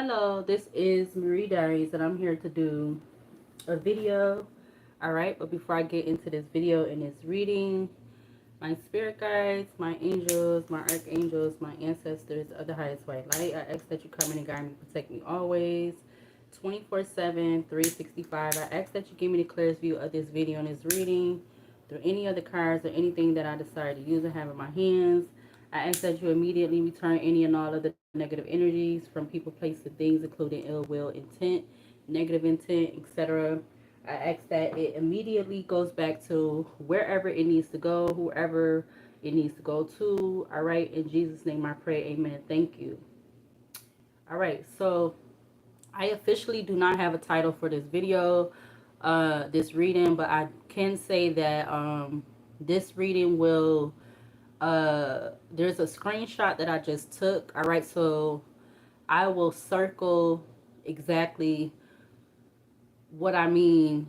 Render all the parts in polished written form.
Hello, this is Marie Diaries, and I'm here to do a video. All right, but before I get into this video and this reading, my spirit guides, my angels, my archangels, my ancestors of the highest white light, I ask that you come in and guide me, protect me always, 24/7, 365. I ask that you give me the clearest view of this video and this reading through any of the cards or anything that I decide to use or have in my hands. I ask that you immediately return any and all of the negative energies from people, places, things, including ill will, intent, negative intent, etc. I ask that it immediately goes back to wherever it needs to go, whoever it needs to go to. All right. In Jesus' name I pray. Amen. Thank you. All right. So I officially do not have a title for this video, this reading, but I can say that this reading will there's a screenshot that I just took. All right, so I will circle exactly what I mean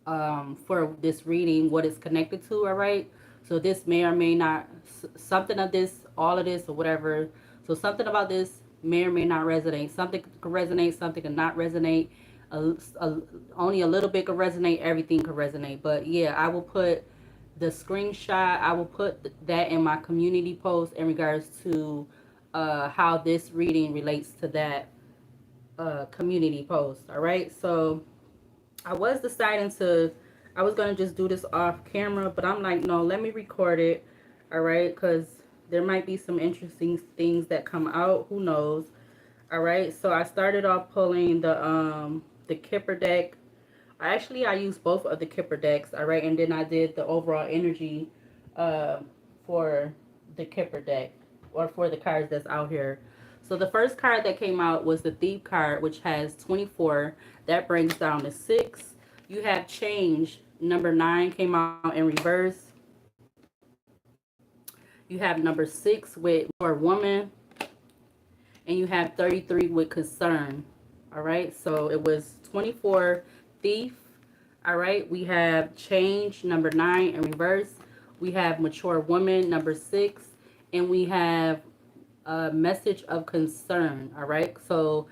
for this reading, what it's connected to. All right, so this may or may not, something of this, all of this, or whatever. So something about this may or may not resonate. Something could resonate, something could not resonate. Only a little bit could resonate. Everything could resonate. But yeah, I will put the screenshot. I will put that in my community post in regards to how this reading relates to that community post. All right, so I was deciding to, I was going to just do this off camera, but I'm like, no, let me record it. All right, because there might be some interesting things that come out. Who knows? All right, so I started off pulling the Kipper deck. I used both of the Kipper decks. All right, and then I did the overall energy uh, for the Kipper deck, or for the cards that's out here. So the first card that came out was the Thief card, which has 24. That brings down to 6. You have Change. Number 9 came out in reverse. You have number 6 with More Woman. And you have 33 with Concern. All right, so it was 24 Thief. All right, we have Change, number 9 in reverse. We have Mature Woman, number 6. And we have a Message of Concern. All right, so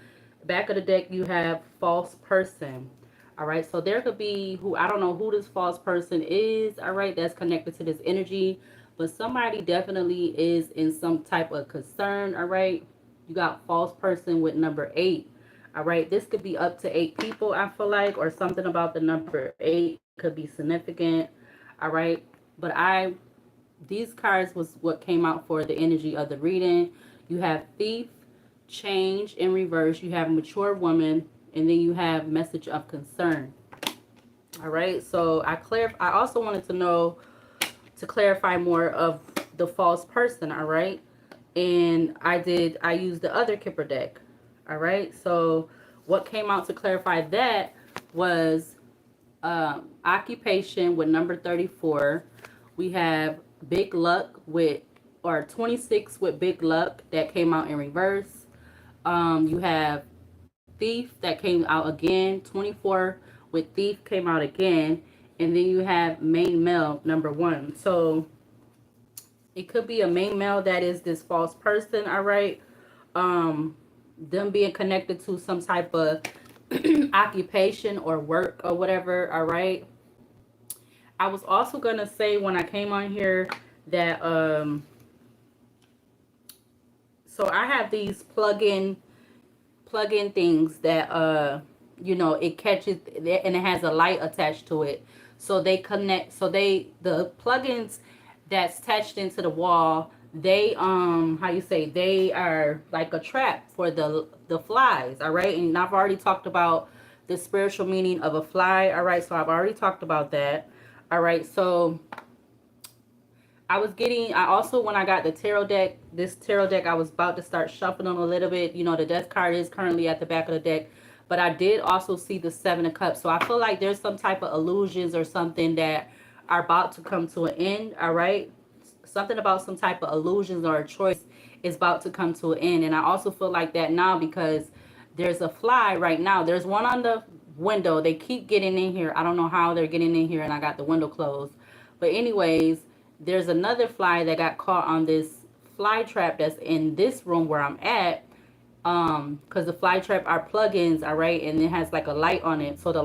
back of the deck, you have False Person. All right, so there could be who, I don't know who this false person is. All right, that's connected to this energy. But somebody definitely is in some type of concern. All right, you got false person with number 8. All right, this could be up to 8 people, I feel like, or something about the number 8 could be significant. All right, but these cards was what came out for the energy of the reading. You have Thief, Change in reverse. You have Mature Woman, and then you have Message of Concern. All right, so I also wanted to know, to clarify more of the false person. All right, and I used the other Kipper deck. All right, so what came out to clarify that was occupation with number 34. We have Big Luck with, or 26 with Big Luck, that came out in reverse. You have Thief that came out again. 24 with Thief came out again. And then you have Main Male, number 1. So it could be a main male that is this false person. All right, them being connected to some type of occupation or work or whatever. All right, I was also gonna say when I came on here that so I have these plug-in things that you know, it catches and it has a light attached to it, so they connect, so the plugins that's attached into the wall, they how you say, they are like a trap for the flies. All right, and I've already talked about the spiritual meaning of a fly. All right, so I've already talked about that. All right, so I also, when I got the tarot deck, this tarot deck, I was about to start shuffling a little bit. You know, the Death card is currently at the back of the deck, but I did also see the 7 of Cups. So I feel like there's some type of illusions or something that are about to come to an end. All right, something about some type of illusions or a choice is about to come to an end. And I also feel like that now because there's a fly right now. There's one on the window. They keep getting in here. I don't know how they're getting in here, and I got the window closed. But anyways, there's another fly that got caught on this fly trap that's in this room where I'm at. because the fly trap are plugins, all right, and it has like a light on it, so the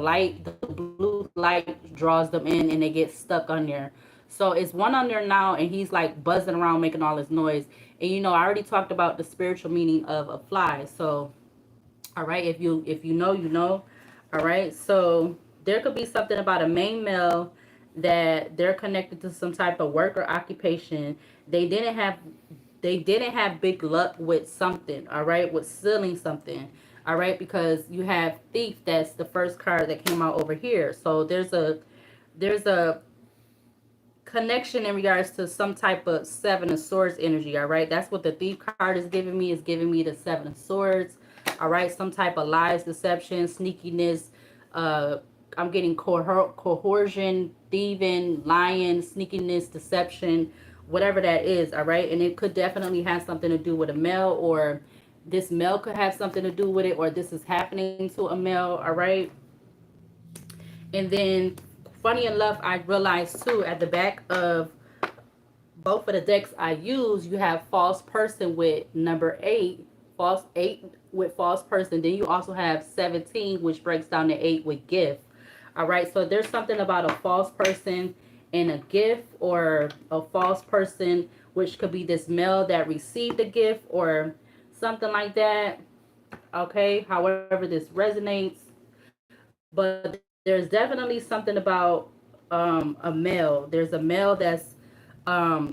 blue light draws them in and they get stuck on there. So it's one on there now, and he's like buzzing around making all this noise. And you know, I already talked about the spiritual meaning of a fly. So all right, if you know, you know. All right, so there could be something about a main male that they're connected to some type of work or occupation. They didn't have they didn't have big luck with something, all right, with stealing something, all right, because you have thief. That's the first card that came out over here. So there's a connection in regards to some type of seven of swords energy, all right. That's what the thief card is giving me. Is giving me the seven of swords, all right. Some type of lies, deception, sneakiness. uh I'm getting coercion, thieving, lying, sneakiness, deception, whatever that is, all right. And it could definitely have something to do with a male, or this male could have something to do with it, or this is happening to a male, all right. And then funny enough, I realized too, at the back of both of the decks I use, you have false person with number 8, false 8 with false person. Then you also have 17, which breaks down to 8 with gift. All right, so there's something about a false person and a gift, or a false person, which could be this male that received a gift or something like that. Okay, however this resonates. But there's definitely something about a male. There's a male that's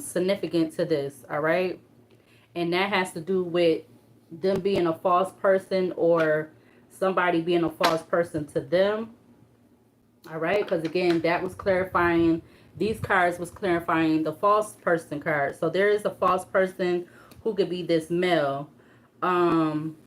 significant to this, all right? And that has to do with them being a false person, or somebody being a false person to them, all right? Because again, that was clarifying, these cards was clarifying the false person card. So there is a false person who could be this male. um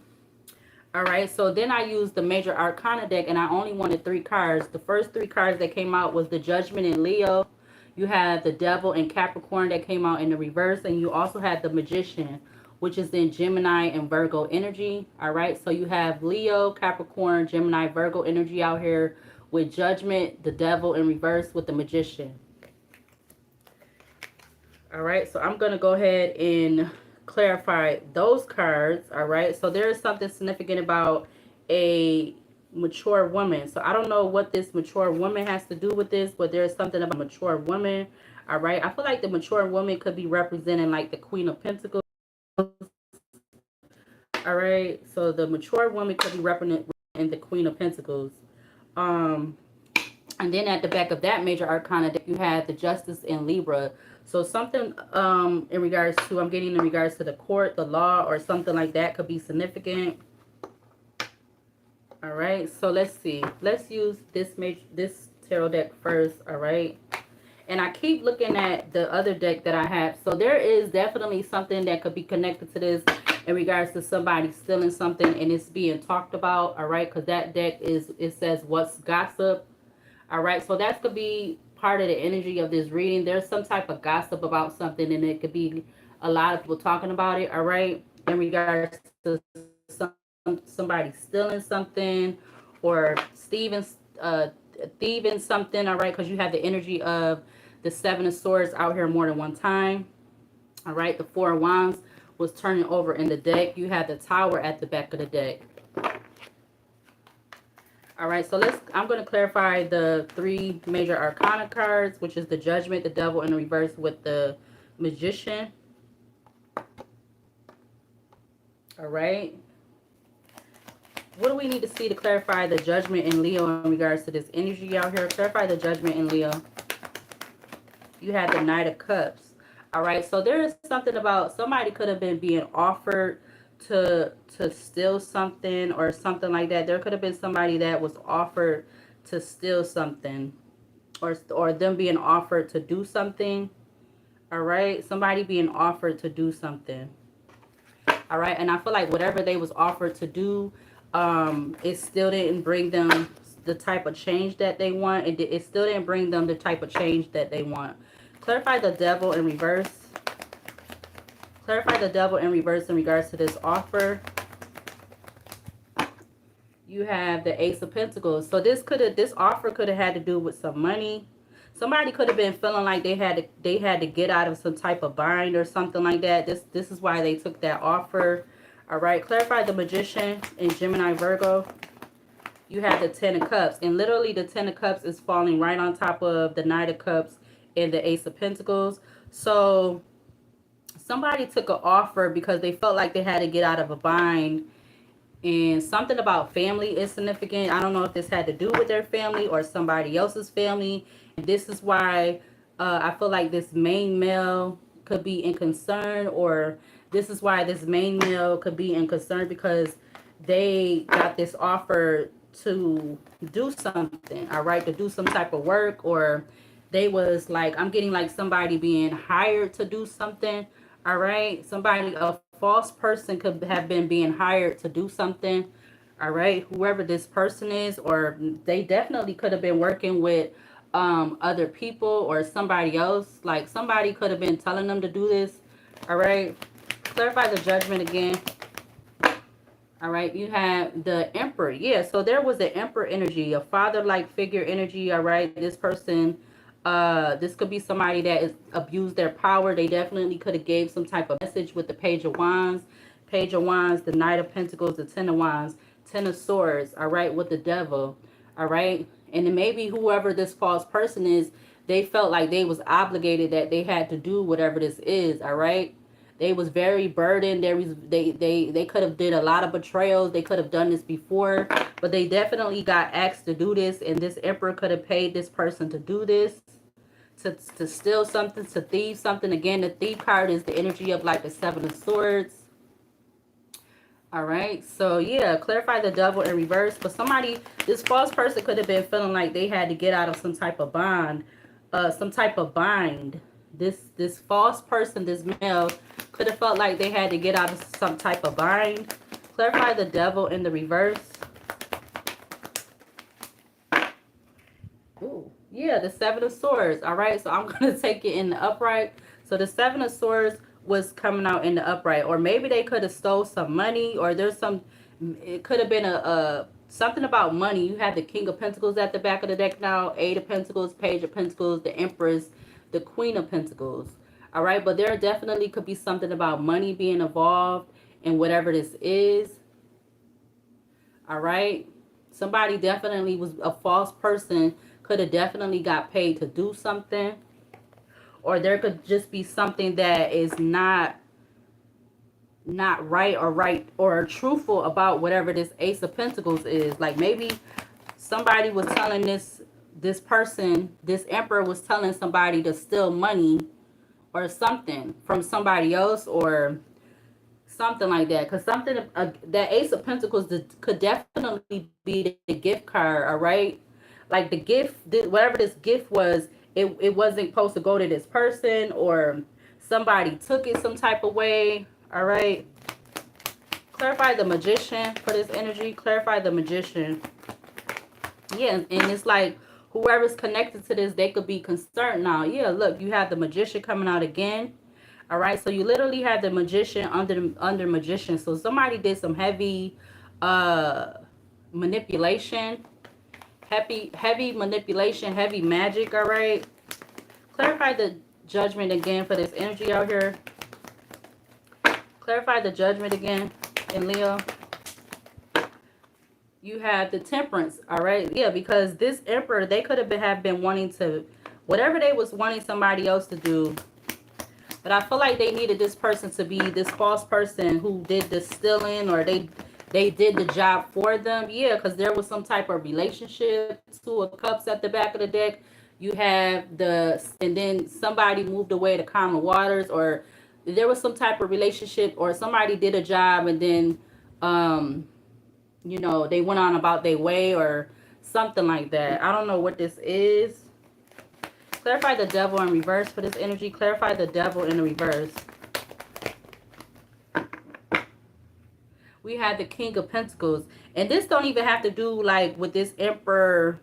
all right, so then I used the Major Arcana deck, and I only wanted 3 cards. The first 3 cards that came out was the Judgment in Leo. You had the Devil and Capricorn that came out in the reverse, and you also had the Magician, which is in Gemini and Virgo energy. All right, so you have Leo, Capricorn, Gemini, Virgo energy out here with Judgment, the Devil in reverse with the Magician. All right, so I'm going to go ahead and clarify those cards. All right, so there is something significant about a mature woman. So I don't know what this mature woman has to do with this, but there's something about a mature woman. All right, I feel like the mature woman could be representing like the Queen of Pentacles. All right, so the mature woman could be representing the Queen of Pentacles. Um, And then at the back of that Major Arcana deck, you had the Justice in Libra. So something in regards to, I'm getting in regards to the court, the law, or something like that could be significant. All right, so let's see. Let's use this tarot deck first, all right? And I keep looking at the other deck that I have. So there is definitely something that could be connected to this in regards to somebody stealing something and it's being talked about, all right? Because that deck it says what's gossip. All right, so that could be part of the energy of this reading. There's some type of gossip about something, and it could be a lot of people talking about it, all right, in regards to somebody stealing something or thieving something, all right, because you have the energy of the Seven of Swords out here more than one time, all right. The Four of Wands was turning over in the deck. You had the Tower at the back of the deck. All right, so I'm going to clarify the 3 Major Arcana cards, which is the Judgment, the Devil in reverse with the Magician. All right. What do we need to see to clarify the Judgment in Leo in regards to this energy out here? Clarify the Judgment in Leo. You had the Knight of Cups. All right, so there is something about somebody could have been being offered to steal something or something like that. There could have been somebody that was offered to steal something, or them being offered to do something. All right, somebody being offered to do something. All right, and I feel like whatever they was offered to do, it still didn't bring them the type of change that they want. It still didn't bring them the type of change that they want. Clarify the Devil in reverse. Clarify the Devil in reverse in regards to this offer. You have the Ace of Pentacles. So this offer could have had to do with some money. Somebody could have been feeling like they had to get out of some type of bind or something like that. This is why they took that offer. All right, clarify the Magician in Gemini, Virgo. You have the Ten of Cups, and literally the Ten of Cups is falling right on top of the Knight of Cups and the Ace of Pentacles. So somebody took an offer because they felt like they had to get out of a bind, and something about family is significant. I don't know if this had to do with their family or somebody else's family. And this is why I feel like this main male could be in concern, or this is why this main male could be in concern because they got this offer to do something, all right, to do some type of work, or they was like, I'm getting like somebody being hired to do something, all right. Somebody, a false person could have been being hired to do something, all right, whoever this person is, or they definitely could have been working with other people or somebody else, like somebody could have been telling them to do this, all right. Clarify the Judgment again. All right, you have the Emperor. Yeah, so there was an Emperor energy, a father-like figure energy. All right, this person, this could be somebody that is abused their power. They definitely could have gave some type of message with the Page of Wands. Page of Wands, the Knight of Pentacles, the Ten of Wands, Ten of Swords. All right, with the Devil. All right, and then maybe whoever this false person is, they felt like they was obligated, that they had to do whatever this is. All right. They was very burdened. They could have did a lot of betrayals. They could have done this before, but they definitely got asked to do this, and this Emperor could have paid this person to do this, to steal something, to thieve something. Again, the Thief card is the energy of like the Seven of Swords. All right, so yeah, clarify the Devil in reverse. But somebody, this false person could have been feeling like they had to get out of some type of bond, some type of bind. This false person, this male, could have felt like they had to get out of some type of bind. Clarify the Devil in the reverse. Ooh, yeah, the Seven of Swords. All right, so I'm gonna take it in the upright. So the Seven of Swords was coming out in the upright, or maybe they could have stole some money, or there's some, it could have been a something about money. You have the King of Pentacles at the back of the deck now, Eight of Pentacles, Page of Pentacles, the Empress, the Queen of Pentacles. All right, but there definitely could be something about money being involved in whatever this is. All right, somebody definitely was a false person, could have definitely got paid to do something, or there could just be something that is not right or truthful about whatever this Ace of Pentacles is. Like maybe somebody was telling this person, this Emperor was telling somebody to steal money or something from somebody else, or something like that. Because something, that Ace of Pentacles could definitely be the gift card, all right? Like the gift, whatever this gift was, it wasn't supposed to go to this person, or somebody took it some type of way, all right? Clarify the Magician for this energy. Clarify the Magician. Yeah, and it's like whoever's connected to this, they could be concerned now. Yeah, look, you have the Magician coming out again. All right, so you literally have the Magician under Magician. So somebody did some heavy manipulation, heavy manipulation, heavy magic. All right, clarify the Judgment again for this energy out here. Clarify the Judgment again in Leo. You have the Temperance, all right? Yeah, because this Emperor, they could have been wanting to, whatever they was wanting somebody else to do. But I feel like they needed this person to be this false person who did the stealing, or they did the job for them. Yeah, because there was some type of relationship. Two of Cups at the back of the deck. You have and then somebody moved away to calm the waters, or there was some type of relationship, or somebody did a job and then, you know, they went on about their way or something like that. I don't know what this is. Clarify the Devil in reverse for this energy. Clarify the Devil in the reverse. We had the King of Pentacles. And this don't even have to do like with this Emperor,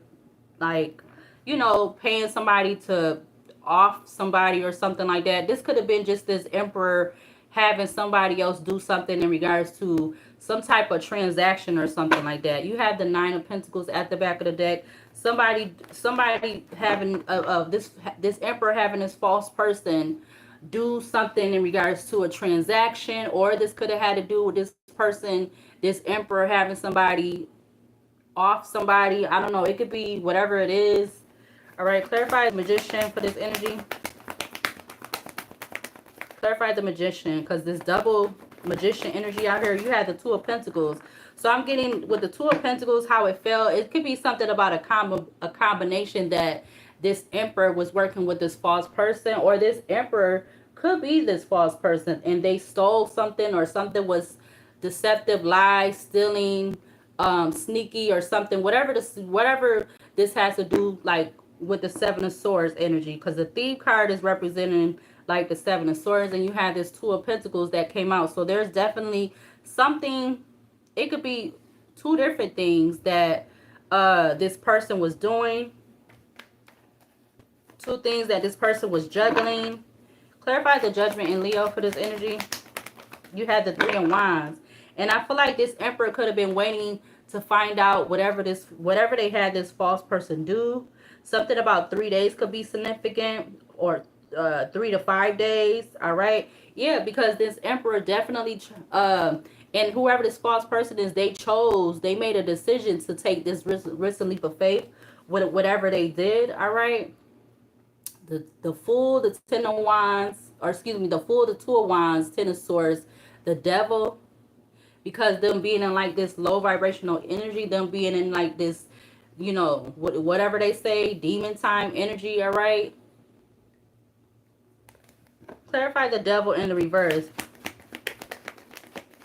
like, you know, paying somebody to off somebody or something like that. This could have been just this Emperor having somebody else do something in regards to some type of transaction or something like that. You have the Nine of Pentacles at the back of the deck. Somebody having this Emperor having this false person do something in regards to a transaction, or this could have had to do with this person, this emperor having somebody off somebody. I don't know. It could be whatever it is. All right. Clarify the magician for this energy. Clarify the magician, because this double magician energy out here, you had the Two of Pentacles. So I'm getting with the Two of Pentacles how it felt. It could be something about a combination that this emperor was working with this false person, or this emperor could be this false person and they stole something, or something was deceptive, lie, stealing, sneaky, or something. Whatever this has to do, like with the Seven of Swords energy, because the Thief card is representing like the Seven of Swords, and you have this Two of Pentacles that came out. So there's definitely something. It could be two different things that this person was doing. Two things that this person was juggling. Clarify the Judgment in Leo for this energy. You had the Three of Wands. And I feel like this emperor could have been waiting to find out whatever they had this false person do. Something about 3 days could be significant, or 3 to 5 days. All right. Yeah, because this emperor definitely and whoever this false person is, they made a decision to take this risk and leap of faith with whatever they did. All right. The Fool, the Ten of Wands, or excuse me, the Fool, the Two of Wands, Ten of Swords, the Devil, because them being in like this low vibrational energy, them being in like this, you know, whatever they say, demon time energy. All right. Clarify the Devil in the reverse.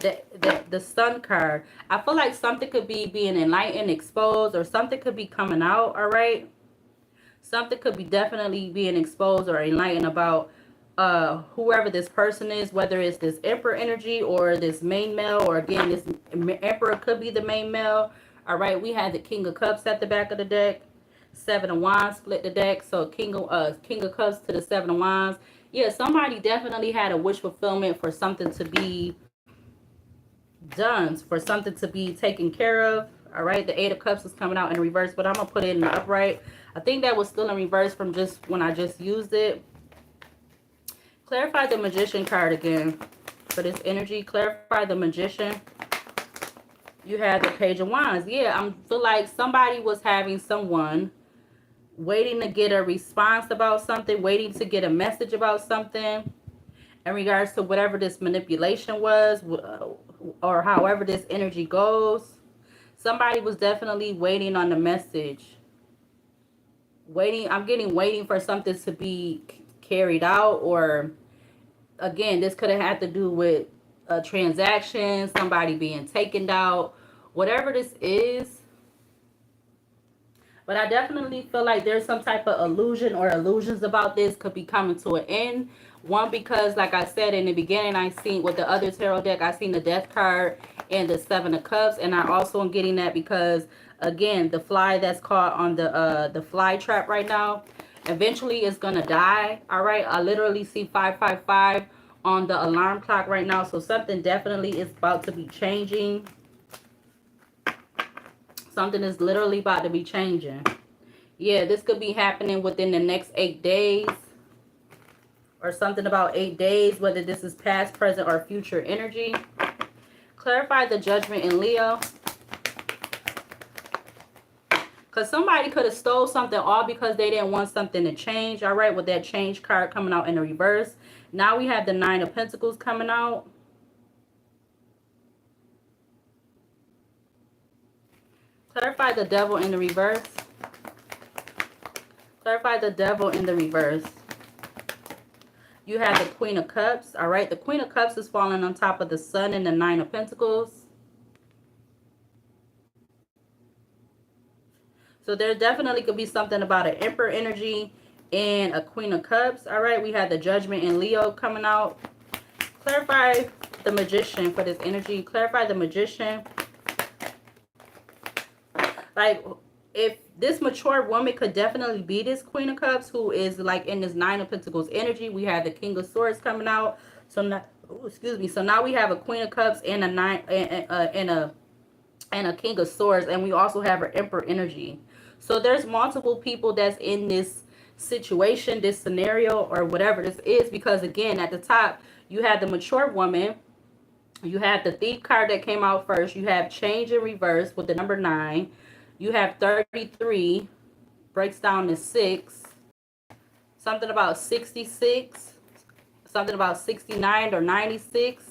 The Sun card. I feel like something could be being enlightened, exposed, or something could be coming out. All right. Something could be definitely being exposed or enlightened about whoever this person is, whether it's this emperor energy or this main male, or again, this emperor could be the main male. All right. We had the King of Cups at the back of the deck. Seven of Wands split the deck. So King of Cups to the Seven of Wands. Yeah, somebody definitely had a wish fulfillment for something to be done, for something to be taken care of. All right, the Eight of Cups is coming out in reverse, but I'm going to put it in the upright. I think that was still in reverse from just when I just used it. Clarify the Magician card again for this energy. Clarify the Magician. You have the Page of Wands. Yeah, I feel like somebody was having someone waiting to get a response about something, waiting to get a message about something in regards to whatever this manipulation was, or however this energy goes. Somebody was definitely waiting on the message. I'm getting waiting for something to be carried out, or again, this could have had to do with a transaction, somebody being taken out, whatever this is. But I definitely feel like there's some type of illusion or illusions about this could be coming to an end. One, because like I said in the beginning, I seen with the other tarot deck, I seen the Death card and the Seven of Cups. And I also am getting that because, again, the fly that's caught on the fly trap right now, eventually it's going to die. All right. I literally see 555 on the alarm clock right now. So something definitely is about to be changing. Something is literally about to be changing. Yeah, this could be happening within the next 8 days. Or something about 8 days, whether this is past, present, or future energy. Clarify the Judgment in Leo. Because somebody could have stole something all because they didn't want something to change. All right, with that change card coming out in the reverse. Now we have the Nine of Pentacles coming out. Clarify the Devil in the reverse. Clarify the Devil in the reverse. You have the Queen of Cups. All right. The Queen of Cups is falling on top of the Sun and the Nine of Pentacles. So there definitely could be something about an Emperor energy and a Queen of Cups. All right. We have the Judgment in Leo coming out. Clarify the Magician for this energy. Clarify the Magician. Like, if this mature woman could definitely be this Queen of Cups, who is like in this Nine of Pentacles energy. We have the King of Swords coming out. So now, excuse me. So now we have a Queen of Cups and a and a King of Swords, and we also have her Emperor energy. So there's multiple people that's in this situation, this scenario, or whatever this is, because again, at the top you have the mature woman, You have the Thief card that came out first. You have Change in Reverse with the number 9. You have 33, breaks down to 6. Something about 66. Something about 69 or 96.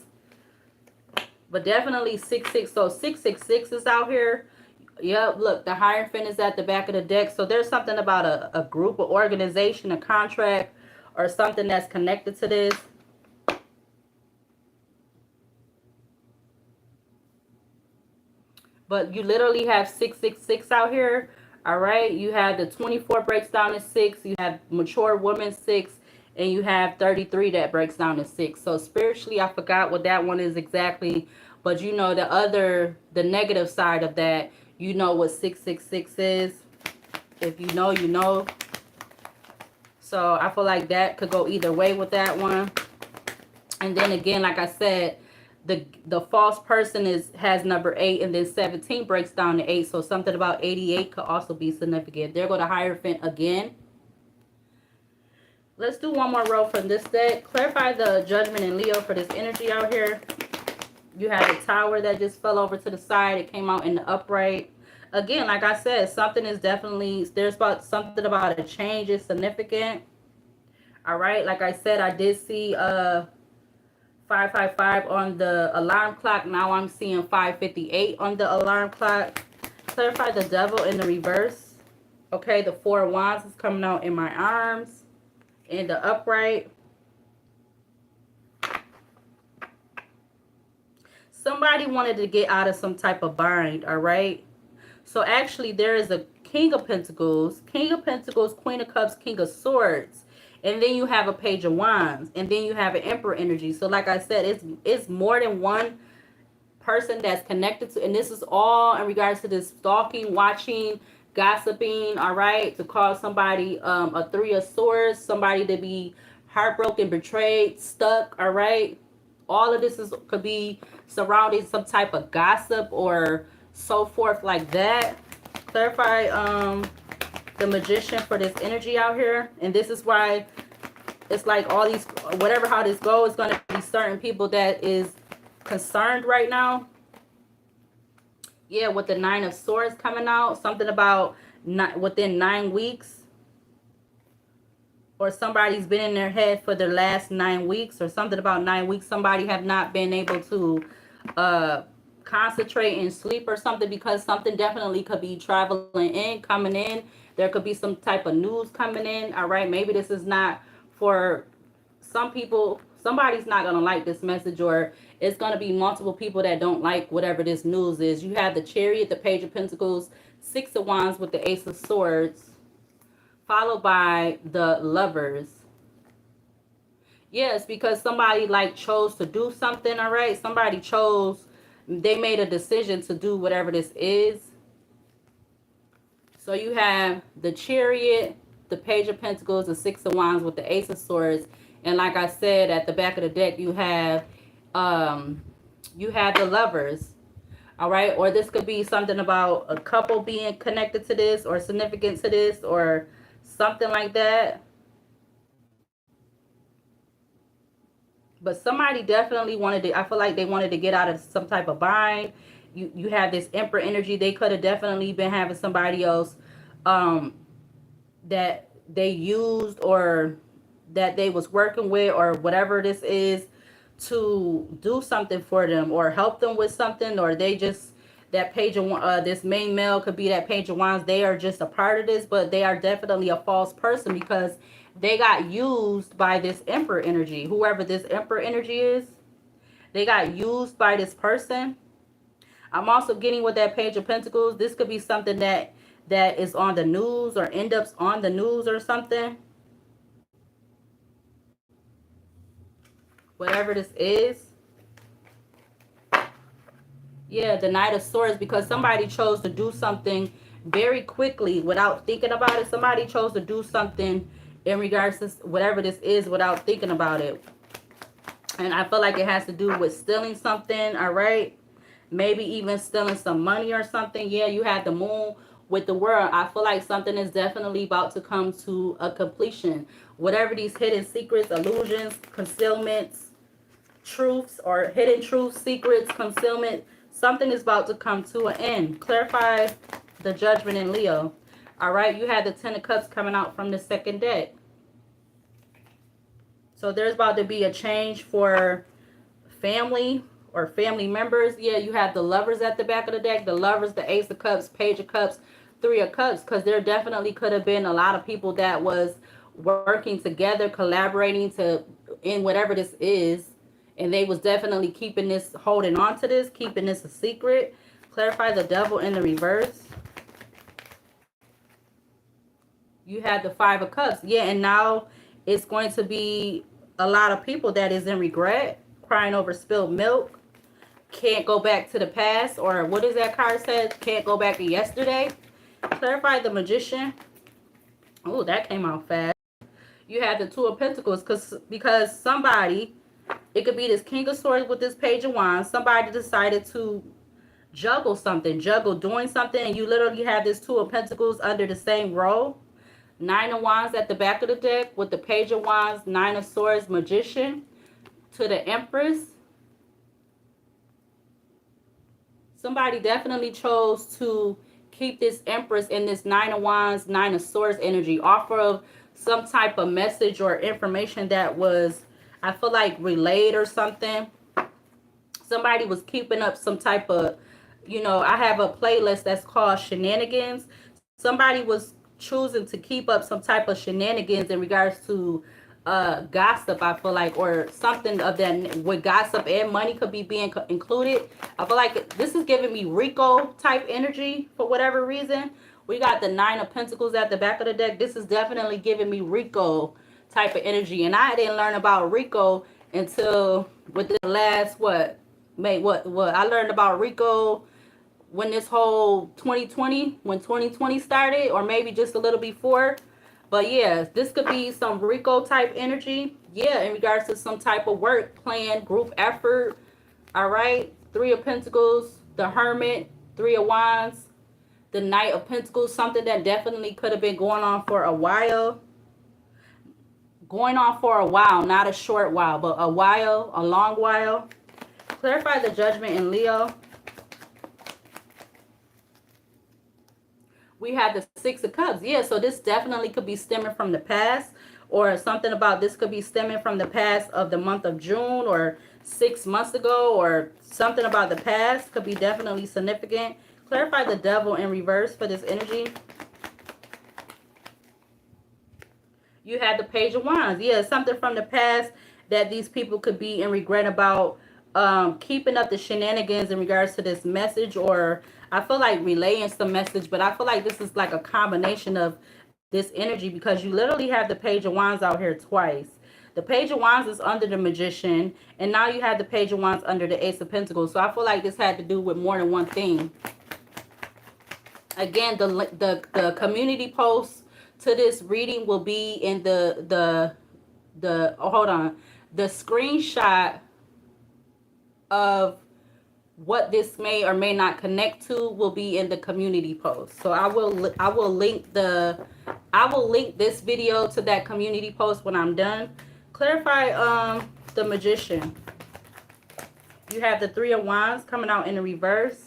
But definitely 66. So 666 is out here. Yep, look, the Hierophant is at the back of the deck. So there's something about a group, an organization, a contract, or something that's connected to this. But you literally have 666 out here. All right. You have the 24 breaks down to 6. You have mature woman 6. And you have 33 that breaks down to 6. So spiritually, I forgot what that one is exactly. But you know the negative side of that, you know what 666 is. If you know, you know. So I feel like that could go either way with that one. And then again, like I said, the false person has number 8, and then 17 breaks down to 8. So something about 88 could also be significant. There go the Hierophant again. Let's do one more row from this deck. Clarify the Judgment in Leo for this energy out here. You have the Tower that just fell over to the side. It came out in the upright. Again, like I said, something is definitely, there's something about a change is significant. All right, like I said, I did see 555 on the alarm clock. Now I'm seeing 558 on the alarm clock. Clarify the Devil in the reverse. Okay, the 4 of Wands is coming out in my arms. In the upright. Somebody wanted to get out of some type of bind, all right? So actually there is a King of Pentacles, Queen of Cups, King of Swords. And then you have a Page of Wands. And then you have an Emperor energy. So like I said, it's more than one person that's connected to, and this is all in regards to this stalking, watching, gossiping, all right, to cause somebody a 3 of Swords, somebody to be heartbroken, betrayed, stuck, all right. All of this could be surrounding some type of gossip or so forth like that. Clarify the Magician for this energy out here. And this is why it's like all these, whatever how this goes, is going to be certain people that is concerned right now. Yeah, with the 9 of Swords coming out, something about within 9 weeks, or somebody's been in their head for the last 9 weeks, or something about 9 weeks. Somebody have not been able to concentrate and sleep or something, because something definitely could be traveling in, coming in. There could be some type of news coming in. All right, maybe this is not for some people. Somebody's not going to like this message, or it's going to be multiple people that don't like whatever this news is. You have the Chariot, the Page of Pentacles, 6 of Wands with the Ace of Swords, followed by the Lovers. Yes, because somebody like chose to do something, all right? Somebody chose, they made a decision to do whatever this is. So you have the Chariot, the Page of Pentacles, the 6 of Wands with the Ace of Swords. And like I said, at the back of the deck, you have the Lovers. All right. Or this could be something about a couple being connected to this, or significant to this, or something like that. But somebody definitely wanted to, I feel like they wanted to get out of some type of bind. You have this Emperor energy. They could have definitely been having somebody else that they used, or that they was working with, or whatever this is, to do something for them or help them with something. Or they just, that Page of this main male could be that Page of Wands. They are just a part of this, but they are definitely a false person, because they got used by this Emperor energy. Whoever this Emperor energy is, they got used by this person. I'm also getting with that Page of Pentacles. This could be something that is on the news, or end up on the news or something. Whatever this is. Yeah, the Knight of Swords, because somebody chose to do something very quickly without thinking about it. Somebody chose to do something in regards to whatever this is without thinking about it. And I feel like it has to do with stealing something, all right? Maybe even stealing some money or something. Yeah, you had the Moon with the World. I feel like something is definitely about to come to a completion. Whatever these hidden secrets, illusions, concealments, truths or hidden truths, secrets, concealment. Something is about to come to an end. Clarify the Judgment in Leo. All right, you had the Ten of Cups coming out from the second deck. So there's about to be a change for family or family members. Yeah, you have the Lovers at the back of the deck. The Lovers, the Ace of Cups, Page of Cups, Three of Cups. Because there definitely could have been a lot of people that was working together, collaborating to in whatever this is. And they was definitely keeping this, holding on to this, keeping this a secret. Clarify the Devil in the reverse. You had the Five of Cups. Yeah, and now it's going to be a lot of people that is in regret, crying over spilled milk, can't go back to the past, or what is that card says? Can't go back to yesterday. Clarify the Magician. Oh, that came out fast. You had the Two of Pentacles because somebody, it could be this King of Swords with this Page of Wands. Somebody decided to juggle something, doing something, and you literally have this Two of Pentacles under the same row. Nine of Wands at the back of the deck with the Page of Wands, Nine of Swords, Magician to the Empress. Somebody definitely chose to keep this Empress in this Nine of Wands, Nine of Swords energy off of some type of message or information that was, I feel like, relayed or something. Somebody was keeping up some type of, you know, I have a playlist that's called Shenanigans. Somebody was choosing to keep up some type of shenanigans in regards to gossip, I feel like, or something of that, with gossip and money could be being included. I feel like this is giving me Rico type energy for whatever reason. We got the Nine of Pentacles at the back of the deck. This is definitely giving me Rico type of energy, and I didn't learn about Rico until within the last what I learned about Rico when this whole 2020, when 2020 started, or maybe just a little before. But yeah, this could be some Rico type energy. Yeah, in regards to some type of work plan, group effort. All right. Three of Pentacles, the Hermit, Three of Wands, the Knight of Pentacles. Something that definitely could have been going on for a while. Going on for a while, not a short while, but a while, a long while. Clarify the Judgment in Leo. We have the Six of Cups. Yeah, so this definitely could be stemming from the past, or something about this could be stemming from the past of the month of June or 6 months ago, or something about the past could be definitely significant. Clarify the Devil in reverse for this energy. You had the Page of Wands. Yeah, something from the past that these people could be in regret about, keeping up the shenanigans in regards to this message, or I feel like relaying some message, but I feel like this is like a combination of this energy, because you literally have the Page of Wands out here twice. The Page of Wands is under the Magician, and now you have the Page of Wands under the Ace of Pentacles. So I feel like this had to do with more than one thing. Again, the community post to this reading will be in the hold on, the screenshot of what this may or may not connect to will be in the community post. So I will link this video to that community post when I'm done. Clarify the Magician. You have the Three of Wands coming out in the reverse.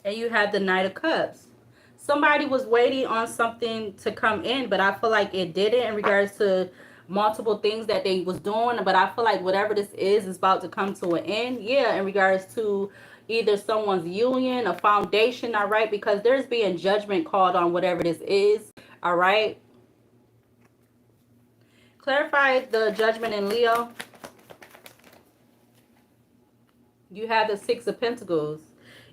And you have the Knight of Cups. Somebody was waiting on something to come in, but I feel like it didn't, in regards to multiple things that they was doing. But I feel like whatever this is about to come to an end. Yeah, in regards to either someone's union, a foundation, all right? Because there's being judgment called on whatever this is, all right? Clarify the Judgment in Leo. You have the Six of Pentacles.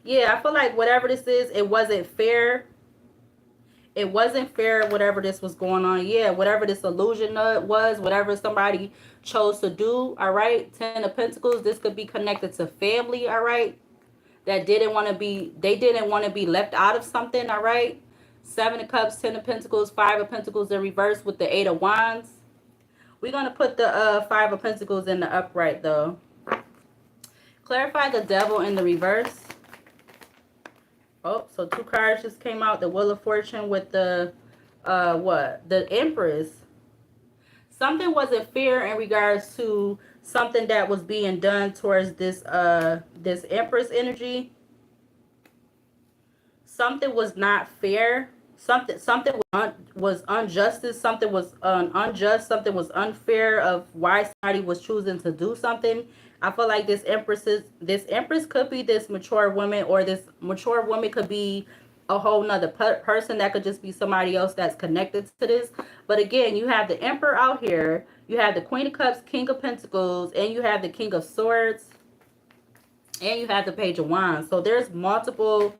Yeah, I feel like whatever this is, it wasn't fair. It wasn't fair, whatever this was going on. Yeah, whatever this illusion was, whatever somebody chose to do, all right? Ten of Pentacles, this could be connected to family, all right? That didn't want to be, they didn't want to be left out of something, all right? Seven of Cups, Ten of Pentacles, Five of Pentacles in reverse with the Eight of Wands. We're going to put the Five of Pentacles in the upright, though. Clarify the Devil in the reverse. Oh, so 2 cards just came out. The Wheel of Fortune with the, what? The Empress. Something wasn't fair in regards to something that was being done towards this Empress energy. Something was not fair. Something was injustice. Something was unjust. Something was unfair of why somebody was choosing to do something. I feel like this Empress could be this mature woman, or this mature woman could be a whole nother person. That could just be somebody else that's connected to this. But again, you have the Emperor out here, you have the Queen of Cups, King of Pentacles, and you have the King of Swords, and you have the Page of Wands. So there's multiple,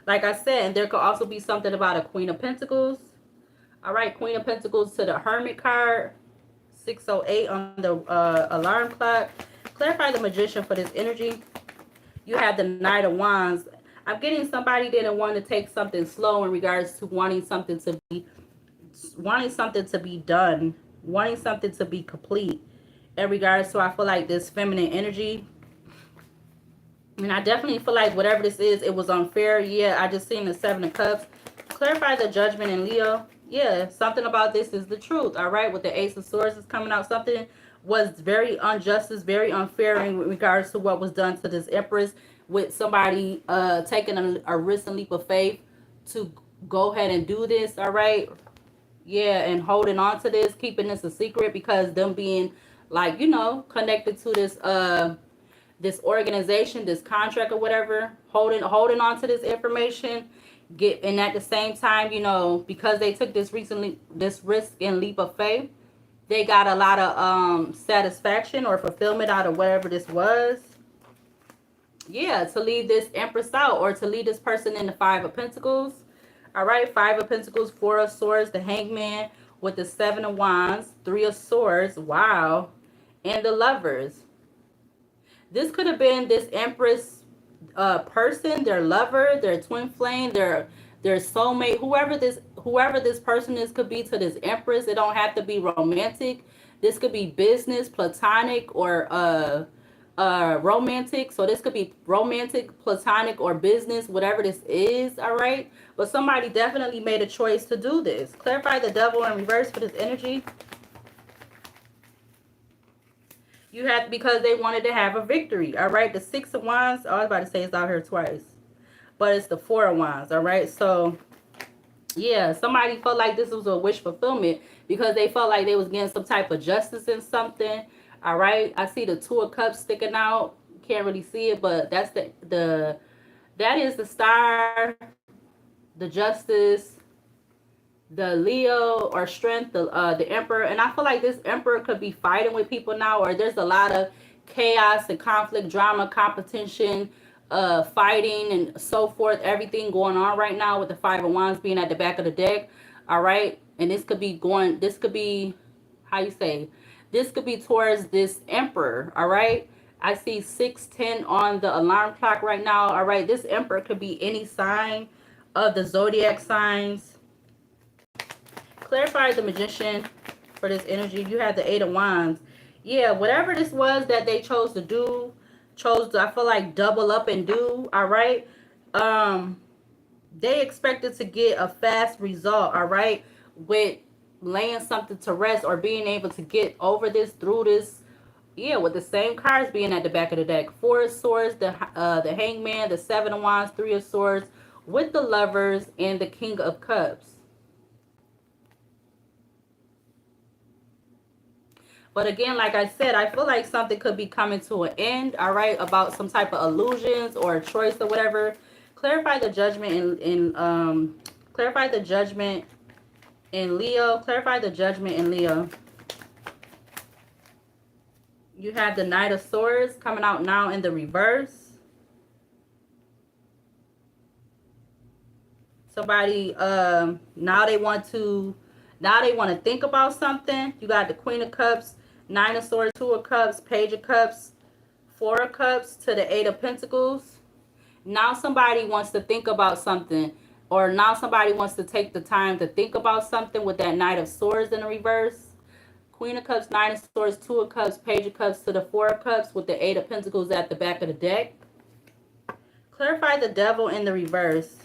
like I said, and there could also be something about a Queen of Pentacles. All right, Queen of Pentacles to the Hermit card, 608 on the alarm clock. Clarify the Magician for this energy. You have the Knight of Wands. I'm getting somebody didn't want to take something slow in regards to wanting something to be done, wanting something to be complete. In regards to, I feel like this feminine energy. And I definitely feel like whatever this is, it was unfair. Yeah, I just seen the 7 of Cups. Clarify the Judgment in Leo. Yeah, something about this is the truth. All right, with the Ace of Swords is coming out. Something was very unjust, very unfair in regards to what was done to this Empress, with somebody taking a risk and leap of faith to go ahead and do this. All right. Yeah, and holding on to this, keeping this a secret, because them being, like, connected to this organization, this contract or whatever, holding on to this information, and at the same time, because they took this risk and leap of faith, they got a lot of satisfaction or fulfillment out of whatever this was. Yeah, to leave this Empress out, or to leave this person in the 5 of Pentacles. All right, 5 of Pentacles, 4 of Swords, the Hangman with the 7 of Wands, 3 of Swords, wow, and the Lovers. This could have been this Empress person, their lover, their twin flame, their soulmate, whoever this person is could be to this Empress. It don't have to be romantic. This could be business, platonic, or romantic. So this could be romantic, platonic, or business, whatever this is. All right, but somebody definitely made a choice to do this. Clarify the Devil in reverse for this energy. You have, because they wanted to have a victory. All right, the 6 of Wands, I was about to say it's out here twice, but it's the 4 of Wands. All right, so yeah, somebody felt like this was a wish fulfillment, because they felt like they was getting some type of justice in something. All right, I see the 2 of Cups sticking out. Can't really see it, but that's that is the Star, the Justice, the Leo or Strength, the Emperor. And I feel like this Emperor could be fighting with people now, or there's a lot of chaos and conflict, drama, competition, fighting, and so forth, everything going on right now with the 5 of Wands being at the back of the deck. All right, and this could be how you say, this could be towards this Emperor. All right, I see 610 on the alarm clock right now. All right, this Emperor could be any sign of the zodiac signs. Clarify the Magician for this energy. You have the 8 of Wands. Yeah, whatever this was that they chose to do, I feel like, double up and do. All right, they expected to get a fast result. All right, with laying something to rest, or being able to get over this, through this. Yeah, with the same cards being at the back of the deck. 4 of Swords, the Hangman, the 7 of Wands, 3 of Swords, with the Lovers, and the King of Cups. But again, like I said, I feel like something could be coming to an end. All right, about some type of illusions or a choice or whatever. Clarify the Judgment clarify the Judgment in Leo. Clarify the Judgment in Leo. You have the Knight of Swords coming out now in the reverse. Somebody now they want to think about something. You got the Queen of Cups, 9 of Swords, 2 of Cups, Page of Cups, 4 of Cups to the 8 of Pentacles. Now somebody wants to think about something, or now somebody wants to take the time to think about something with that Knight of Swords in the reverse. Queen of Cups, 9 of Swords, 2 of Cups, Page of Cups to the 4 of Cups with the 8 of Pentacles at the back of the deck. Clarify the Devil in the reverse.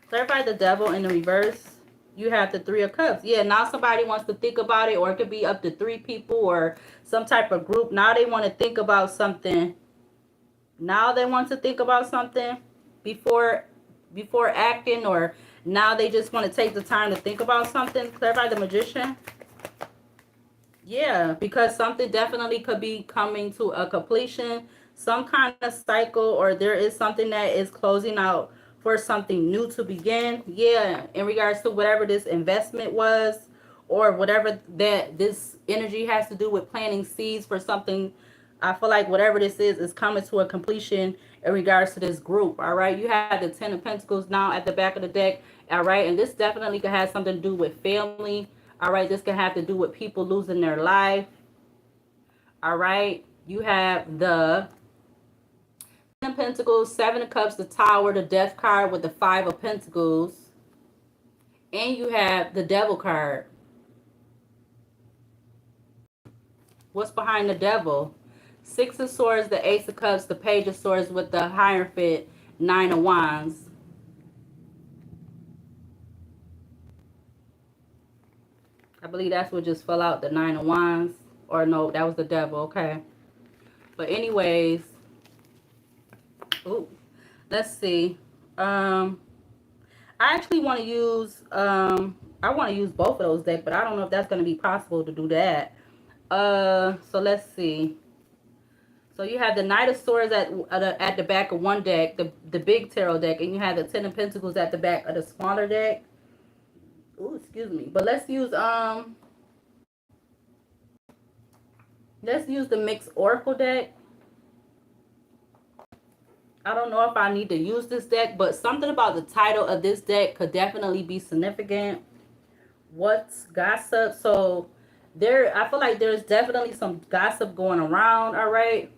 Clarify the devil in the reverse. You have the Three of Cups. Yeah, now somebody wants to think about it, or it could be up to 3 people or some type of group. Now they want to think about something. Now they want to think about something before acting, or now they just want to take the time to think about something. Clarify the Magician. Yeah, because something definitely could be coming to a completion, some kind of cycle, or there is something that is closing out for something new to begin. Yeah, in regards to whatever this investment was, or whatever that this energy has to do with planting seeds for something. I feel like whatever this is coming to a completion in regards to this group. All right, you have the Ten of Pentacles now at the back of the deck. All right, and this definitely could have something to do with family. All right, this can have to do with people losing their life. All right, you have the Ten of Pentacles, Seven of Cups, the Tower, the Death card with the Five of Pentacles, and you have the Devil card. What's behind the Devil? Six of Swords, the Ace of Cups, the Page of Swords with the Hierophant, Nine of Wands. I believe that's what just fell out, the Nine of Wands. Or no, that was the Devil, okay. But anyways, ooh, let's see. I actually want to use, I want to use both of those decks, but I don't know if that's going to be possible to do that. So let's see. So you have the Knight of Swords at the back of one deck, the big tarot deck, and you have the Ten of Pentacles at the back of the smaller deck. Ooh, excuse me. But let's use the mixed oracle deck. I don't know if I need to use this deck, but something about the title of this deck could definitely be significant. What's gossip? So I feel like there's definitely some gossip going around, all right?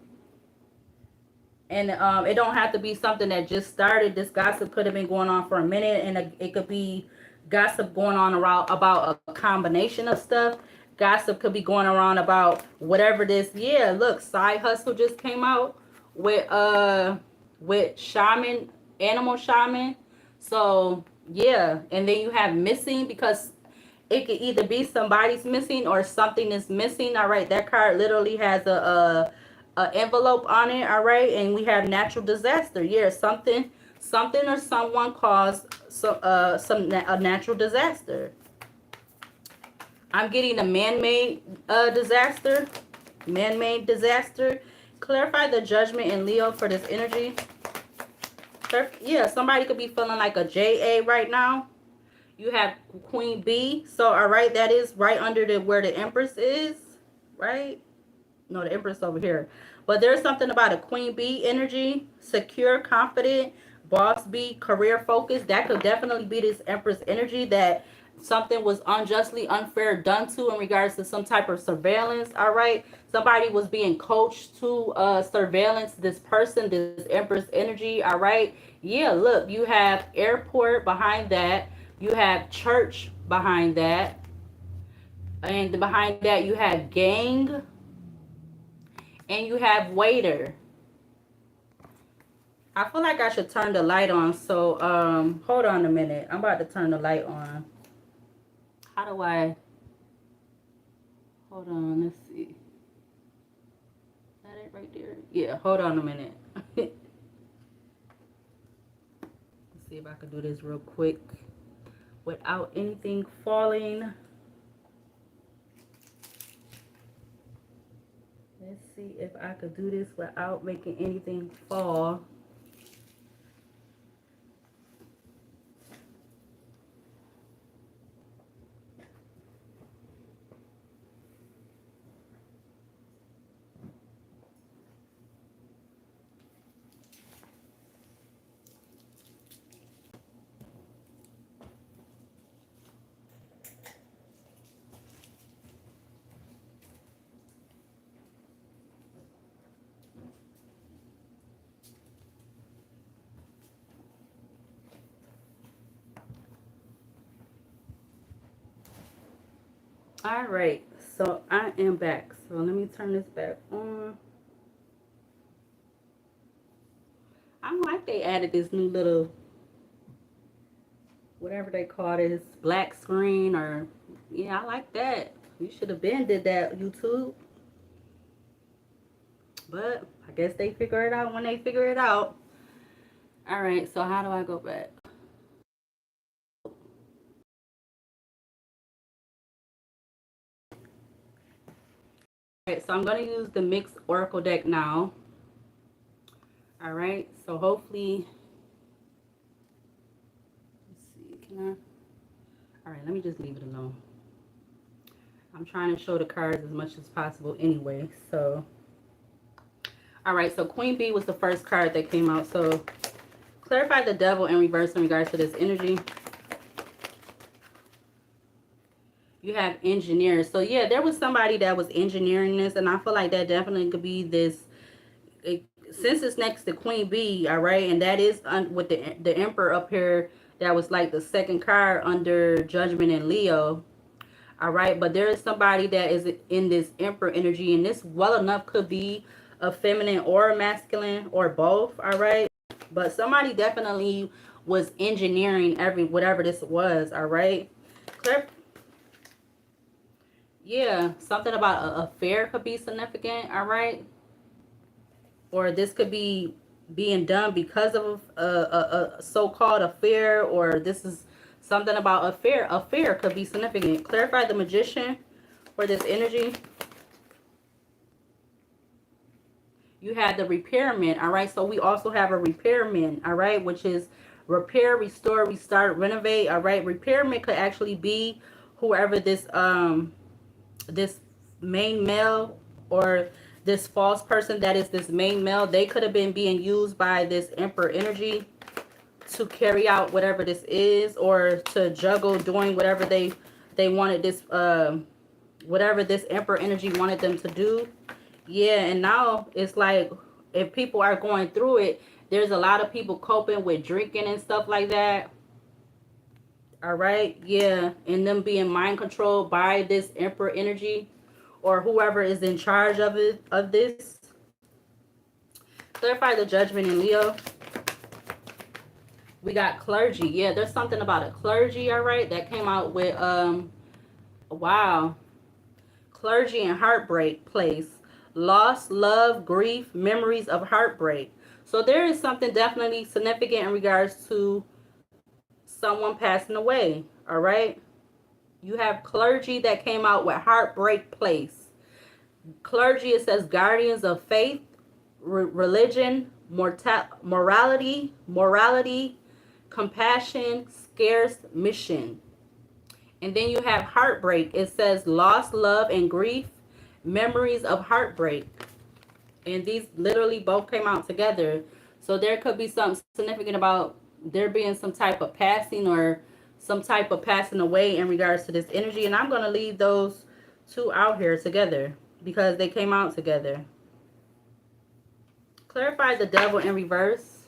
And it don't have to be something that just started. This gossip could have been going on for a minute, and it could be gossip going on around about a combination of stuff. Gossip could be going around about whatever this. Yeah, look, Side Hustle just came out with shaman, animal shaman. So yeah, and then you have missing, because it could either be somebody's missing or something is missing. All right, that card literally has a envelope on it. All right, and we have natural disaster. Yeah, something or someone caused a natural disaster. I'm getting a man-made disaster. Man-made disaster. Clarify the Judgment in Leo for this energy. Yeah, somebody could be feeling like a JA right now. You have Queen B. So, all right, that is right under where the Empress is, right? No, the Empress over here. But there's something about a Queen Bee energy, secure, confident, boss bee, career focused. That could definitely be this Empress energy, that something was unjustly unfair done to in regards to some type of surveillance. All right, somebody was being coached to surveillance this person, this Empress energy. All right, yeah, look, you have airport behind that, you have church behind that, and behind that you have gang, and you have waiter. I feel like I should turn the light on. So hold on a minute, I'm about to turn the light on. How do I, hold on, let's see, is that it right there? Yeah, hold on a minute. Let's see if I can do this real quick without anything falling. Let's see if I could do this without making anything fall. All right, so I am back. So let me turn this back on. I like they added this new little whatever they call this, black screen, or yeah, I like that. You should have been did that, YouTube. But I guess they figure it out when they figure it out. All right, so how do I go back? All right, so I'm going to use the mixed oracle deck now. All right, so hopefully, let's see, can I? All right, let me just leave it alone. I'm trying to show the cards as much as possible anyway. So, all right, so Queen Bee was the first card that came out. So, clarify the devil in reverse in regards to this energy. You have engineers. So, yeah, there was somebody that was engineering this, and I feel like that definitely could be this. Since it's next to Queen Bee, all right, and that is with the Emperor up here, that was like the second card under Judgment and Leo. All right, but there is somebody that is in this Emperor energy, and this well enough could be a feminine or a masculine or both. All right, but somebody definitely was engineering whatever this was. All right, clear. Yeah, something about a affair could be significant. All right, or this could be being done because of a so-called affair, or this is something about affair could be significant. Clarify the Magician for this energy. You have the repairman. All right, so we also have a repairman, all right, which is repair, restore, restart, renovate. All right, repairman could actually be whoever this main male, or this false person that is this main male. They could have been being used by this Emperor energy to carry out whatever this is, or to juggle doing whatever they wanted this whatever this Emperor energy wanted them to do. Yeah, and now it's like, if people are going through it, there's a lot of people coping with drinking and stuff like that. All right, yeah, and them being mind controlled by this Emperor energy, or whoever is in charge of it, of this. Clarify the Judgment in Leo. We got clergy. Yeah, there's something about a clergy, all right, that came out with wow. Clergy and heartbreak place. Loss, love, grief, memories of heartbreak. So there is something definitely significant in regards to someone passing away. All right. You have clergy that came out with heartbreak place. Clergy, it says guardians of faith, religion, morality, compassion, scarce mission. And then you have heartbreak. It says loss, love, and grief, memories of heartbreak. And these literally both came out together. So there could be something significant about there being some type of passing, or some type of passing away in regards to this energy. And I'm going to leave those two out here together because they came out together. Clarify the devil in reverse.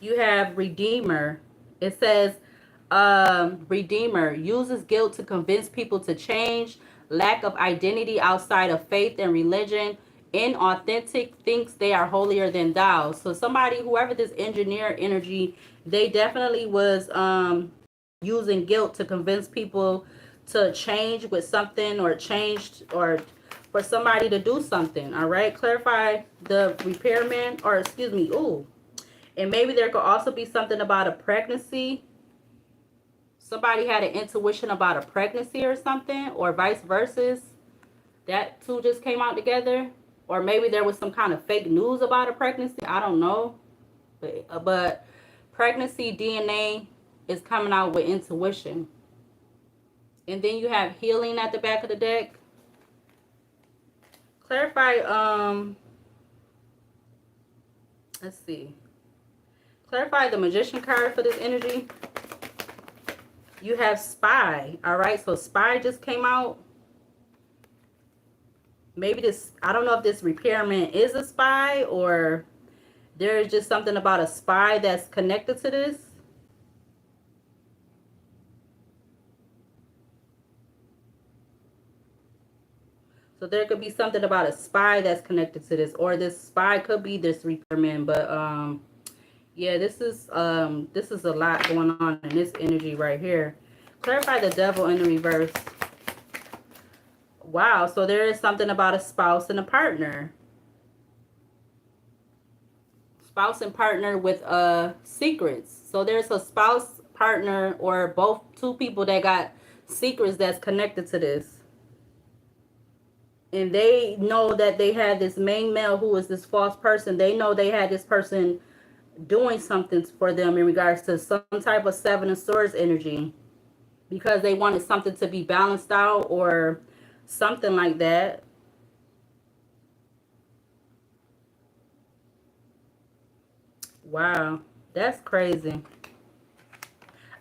You have Redeemer. It says Redeemer uses guilt to convince people to change, lack of identity outside of faith and religion, inauthentic, thinks they are holier than thou. So somebody, whoever this engineer energy, they definitely was using guilt to convince people to change with something, or changed, or for somebody to do something. All right, clarify the repairman, or excuse me, ooh. And maybe there could also be something about a pregnancy. Somebody had an intuition about a pregnancy or something, or vice versa. That two just came out together. Or maybe there was some kind of fake news about a pregnancy. I don't know. But pregnancy DNA is coming out with intuition. And then you have healing at the back of the deck. Clarify, let's see. Clarify the Magician card for this energy. You have spy. All right, so spy just came out. Maybe this, I don't know if this repairman is a spy, or there is just something about a spy that's connected to this. So there could be something about a spy that's connected to this, or this spy could be this repairman. But Yeah, this is a lot going on in this energy right here. Clarify the devil in the reverse. Wow, so there is something about a spouse and a partner. Spouse and partner with secrets. So there's a spouse, partner, or both two people that got secrets that's connected to this. And they know that they had this main male who is this false person. They know they had this person doing something for them in regards to some type of Seven of Swords energy, because they wanted something to be balanced out or something like that. Wow, that's crazy.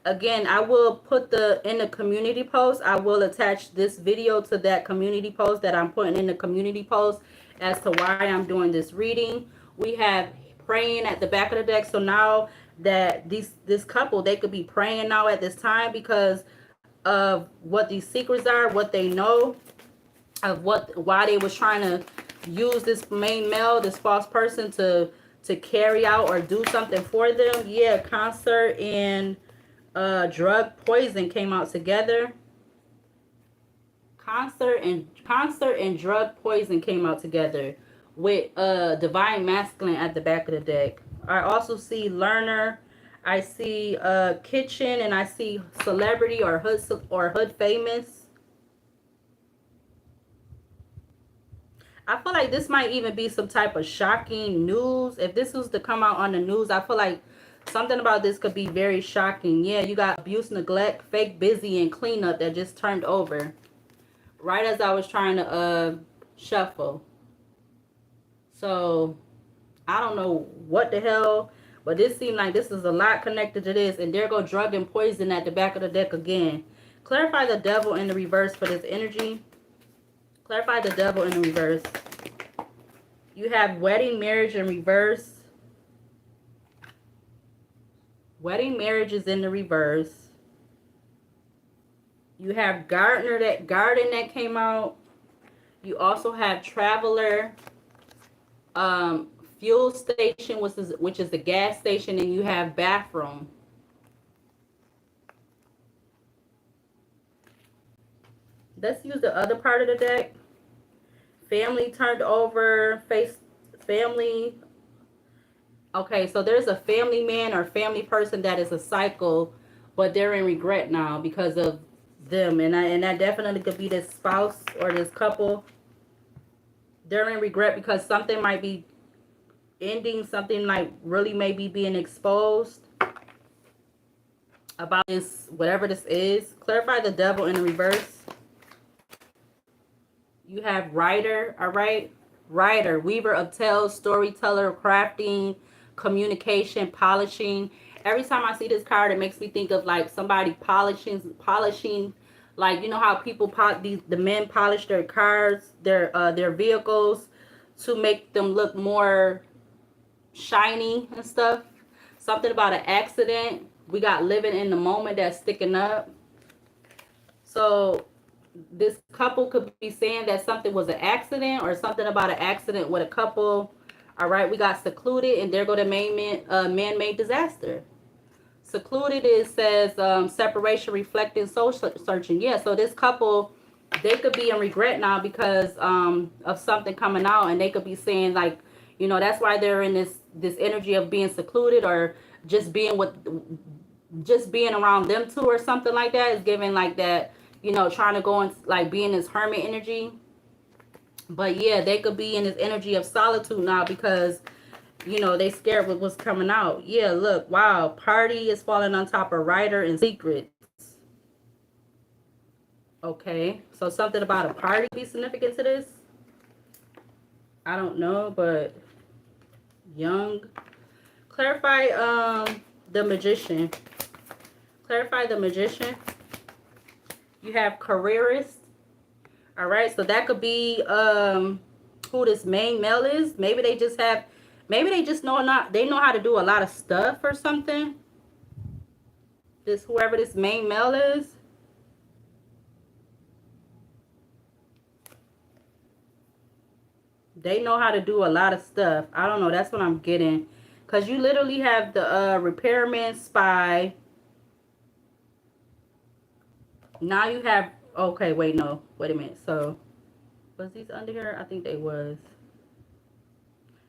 Again, I will put in the community post, I will attach this video to that community post that I'm putting in the community post as to why I'm doing this reading. We have praying at the back of the deck. So now that this couple, they could be praying now at this time because of what these secrets are, what they know, of why they was trying to use this main male, this false person, to carry out or do something for them. Yeah, concert and drug poison came out together. Concert and drug poison came out together with divine masculine at the back of the deck. I also see learner, I see kitchen, and I see celebrity or hood famous. I feel like this might even be some type of shocking news. If this was to come out on the news, I feel like something about this could be very shocking. Yeah, you got abuse, neglect, fake busy, and cleanup that just turned over right as I was trying to shuffle. So I don't know what the hell, but this seemed like this is a lot connected to this. And there go drug and poison at the back of the deck again. Clarify the devil in the reverse for this energy. Clarify the devil in the reverse. You have wedding, marriage in reverse. Wedding, marriage is in the reverse. You have garden that came out. You also have traveler, fuel station, which is the gas station, and you have bathroom. Let's use the other part of the deck. Family turned over, family. Okay, so there's a family man or family person that is a cycle, but they're in regret now because of them. And that definitely could be this spouse or this couple. They're in regret because something might be ending, something like really maybe being exposed about this, whatever this is. Clarify the devil in the reverse. You have writer, all right? Writer, weaver of tales, storyteller, crafting, communication, polishing. Every time I see this card, it makes me think of like somebody polishing, like you know how people the men polish their cars, their vehicles to make them look more shiny and stuff. Something about an accident. We got living in the moment that's sticking up. So this couple could be saying that something was an accident or something about an accident with a couple. All right, we got secluded, and there go the man-made disaster. Secluded, it says separation, reflecting, soul searching. Yeah, so this couple, they could be in regret now because of something coming out, and they could be saying like, you know, that's why they're in this energy of being secluded or just being around them two or something like that is giving like that, you know, trying to go and like be in this hermit energy. But yeah, they could be in this energy of solitude now because, you know, they scared with what's coming out. Yeah, look, wow, party is falling on top of writer and secrets. Okay, so something about a party be significant to this? I don't know, but young. Clarify the magician. Clarify the magician. You have careerist. All right, so that could be who this main male is. Maybe they just know how to do a lot of stuff or something. Whoever this main male is. They know how to do a lot of stuff. I don't know. That's what I'm getting. Because you literally have the repairman, spy. Now you have, okay, wait, no. Wait a minute. So, was these under here? I think they was.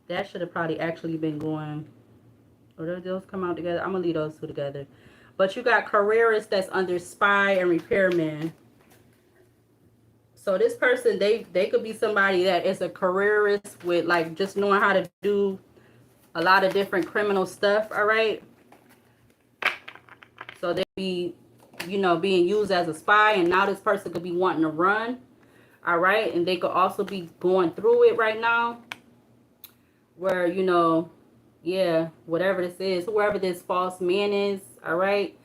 That should have probably actually been going. Or did those come out together? I'm going to leave those two together. But you got careerist that's under spy and repairman. So this person, they could be somebody that is a careerist with like just knowing how to do a lot of different criminal stuff, all right? So they be, you know, being used as a spy, and now this person could be wanting to run, all right? And they could also be going through it right now where, you know, yeah, whatever this is, whoever this false man is, all right?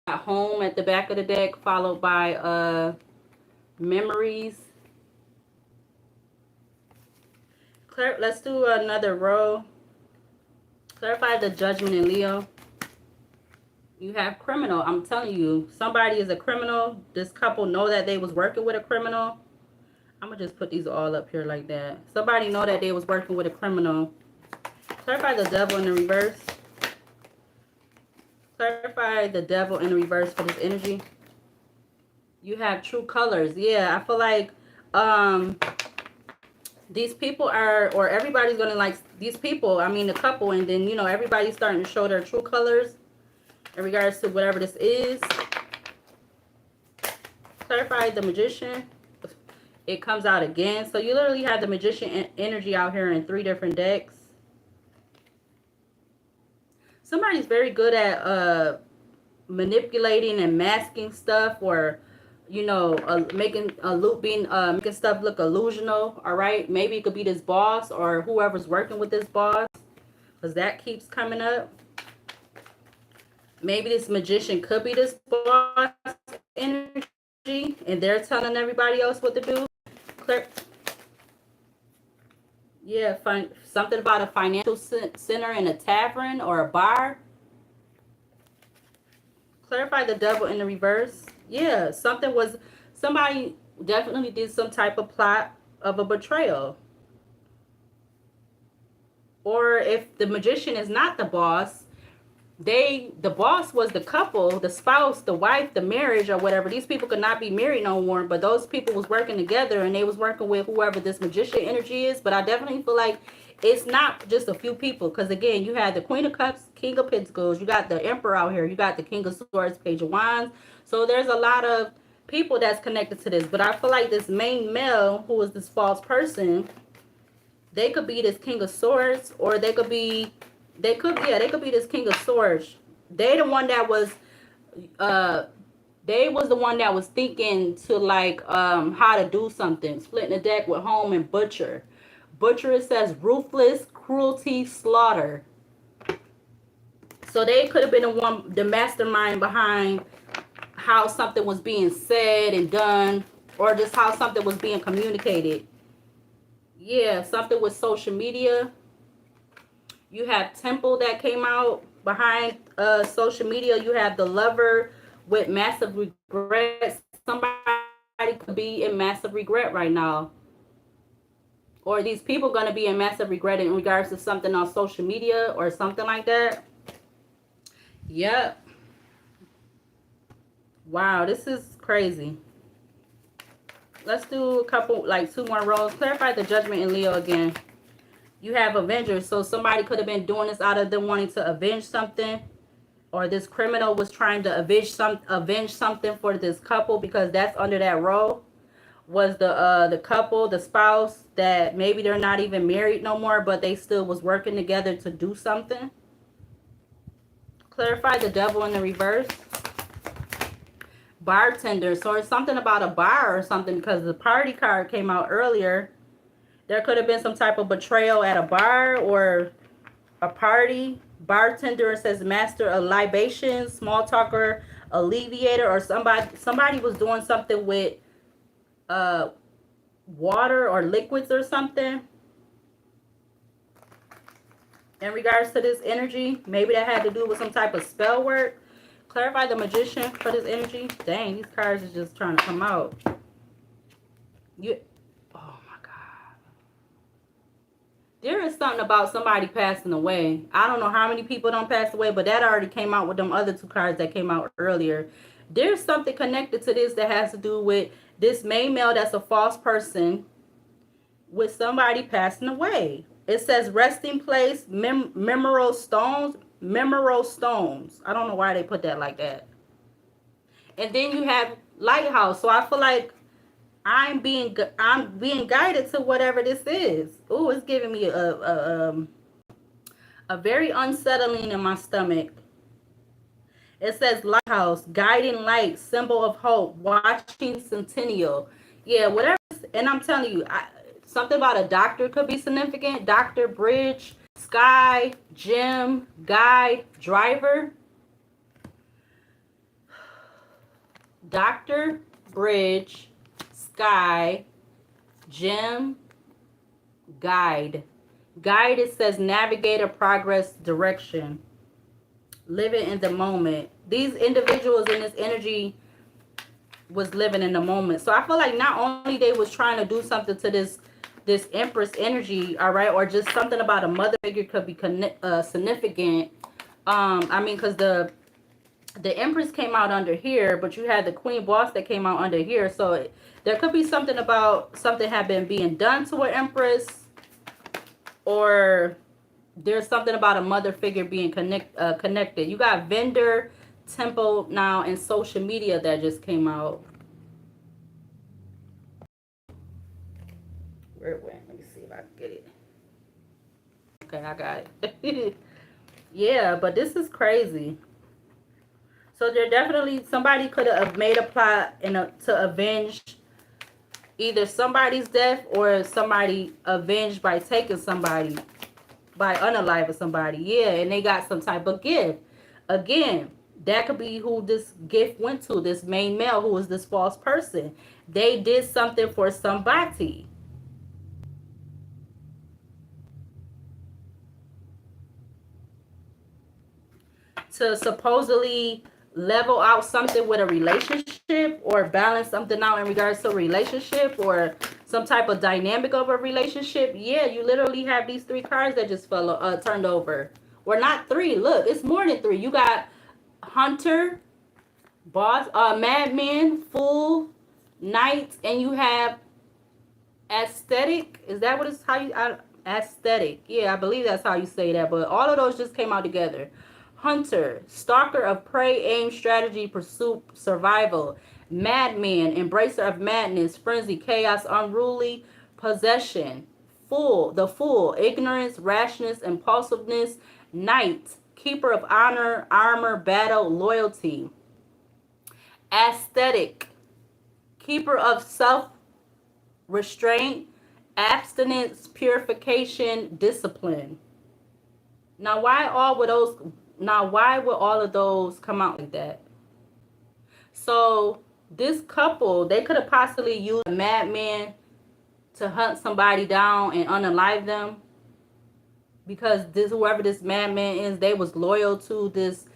At home at the back of the deck, followed by memories. Let's do another row. Clarify the judgment in Leo. You have criminal. I'm telling you, somebody is a criminal. This couple know that they was working with a criminal. I'm going to just put these all up here like that. Somebody know that they was working with a criminal. Clarify the devil in the reverse. Clarify the devil in the reverse for this energy. You have true colors. Yeah, I feel like these people are, or everybody's going to like these people. I mean, the couple, and then, you know, everybody's starting to show their true colors in regards to whatever this is. Clarify the magician. It comes out again. So you literally have the magician energy out here in 3 different decks. Somebody's very good at manipulating and masking stuff, or, you know, making stuff look illusional. All right, maybe it could be this boss or whoever's working with this boss, because that keeps coming up. Maybe this magician could be this boss energy, and they're telling everybody else what to do. Yeah, something about a financial center in a tavern or a bar. Clarify the devil in the reverse. Yeah, somebody definitely did some type of plot of a betrayal. Or if the magician is not the boss, the boss was the couple, the spouse, the wife, the marriage, or whatever. These people could not be married no more, but those people was working together, and they was working with whoever this magician energy is. But I definitely feel like it's not just a few people, because again, you had the Queen of Cups, King of Pentacles, you got the Emperor out here, you got the King of Swords, Page of Wands. So there's a lot of people that's connected to this. But I feel like this main male, who is this false person, they could be this King of Swords, or they could be this King of Swords. They the one that was thinking to like how to do something. Splitting the deck with home and butcher. Butcher, it says ruthless, cruelty, slaughter. So they could have been the mastermind behind how something was being said and done, or just how something was being communicated. Yeah, something with social media. You have Temple that came out behind social media. You have the Lover with massive regret. Somebody could be in massive regret right now. Or these people going to be in massive regret in regards to something on social media or something like that. Yep. Wow, this is crazy. Let's do a couple, like 2 more rows. Clarify the judgment in Leo again. You have Avengers, so somebody could have been doing this out of them wanting to avenge something, or this criminal was trying to avenge something for this couple, because that's under that role was the couple, the spouse, that maybe they're not even married no more, but they still was working together to do something. Clarify the devil in the reverse. Bartender, so it's something about a bar or something, because the party card came out earlier. There could have been some type of betrayal at a bar or a party. Bartender, it says master of libations, small talker, alleviator, or somebody was doing something with water or liquids or something. In regards to this energy, maybe that had to do with some type of spell work. Clarify the magician for this energy. Dang, these cards are just trying to come out. There is something about somebody passing away. I don't know how many people don't pass away, but that already came out with them other two cards that came out earlier. There's something connected to this that has to do with this main male that's a false person with somebody passing away. It says resting place, memorial stones, memorial stones. I don't know why they put that like that. And then you have lighthouse. So I feel like I'm being guided to whatever this is. Ooh, it's giving me a very unsettling in my stomach. It says lighthouse, guiding light, symbol of hope, watching centennial. Yeah, whatever. And I'm telling you, something about a doctor could be significant. Doctor, bridge, sky, gym, guide, driver. Doctor, bridge, sky, gym, guide. Guide, it says navigator, progress, direction. Living in the moment. These individuals in this energy was living in the moment. So I feel like not only they was trying to do something to this Empress energy, all right, or just something about a mother figure could be significant. I mean, because the Empress came out under here, but you had the Queen Boss that came out under here. So there could be something about something had been being done to an Empress, or there's something about a mother figure being connected. You got vendor, temple now, and social media that just came out. Where it went? Let me see if I can get it. Okay, I got it. Yeah, but this is crazy. So there definitely, somebody could have made a plot to avenge either somebody's death or somebody avenged by taking somebody, by unaliving somebody. Yeah, and they got some type of gift. Again, that could be who this gift went to, this main male who was this false person. They did something for somebody. To supposedly level out something with a relationship or balance something out in regards to a relationship or some type of dynamic of a relationship. Yeah, you literally have these three cards that just fell turned over. Or not three. Look, it's more than three. You got Hunter, Boss, Madman, Fool, Knight, and you have Aesthetic. Is that what it's how you Aesthetic? Yeah, I believe that's how you say that. But all of those just came out together. Hunter, stalker of prey, aim, strategy, pursuit, survival. Madman, embracer of madness, frenzy, chaos, unruly, possession. Fool, the fool, ignorance, rashness, impulsiveness. Knight, keeper of honor, armor, battle, loyalty. Aesthetic, keeper of self restraint, abstinence, purification, discipline. Now, why would all of those come out like that? So this couple, they could have possibly used a madman to hunt somebody down and unalive them, because whoever this madman is, they was loyal to this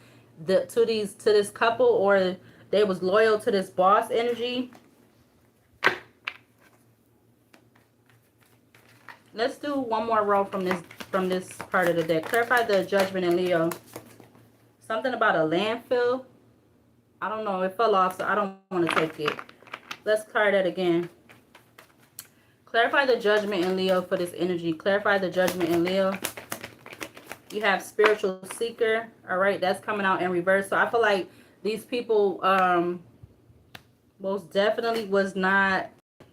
couple, or they was loyal to this boss energy. Let's do one more row from this part of the deck. Clarify the judgment in Leo. Something about a landfill. I don't know. It fell off, so I don't want to take it. Let's card that again. Clarify the judgment in Leo for this energy. Clarify the judgment in Leo. You have spiritual seeker. All right, that's coming out in reverse. So I feel like these people most definitely was not.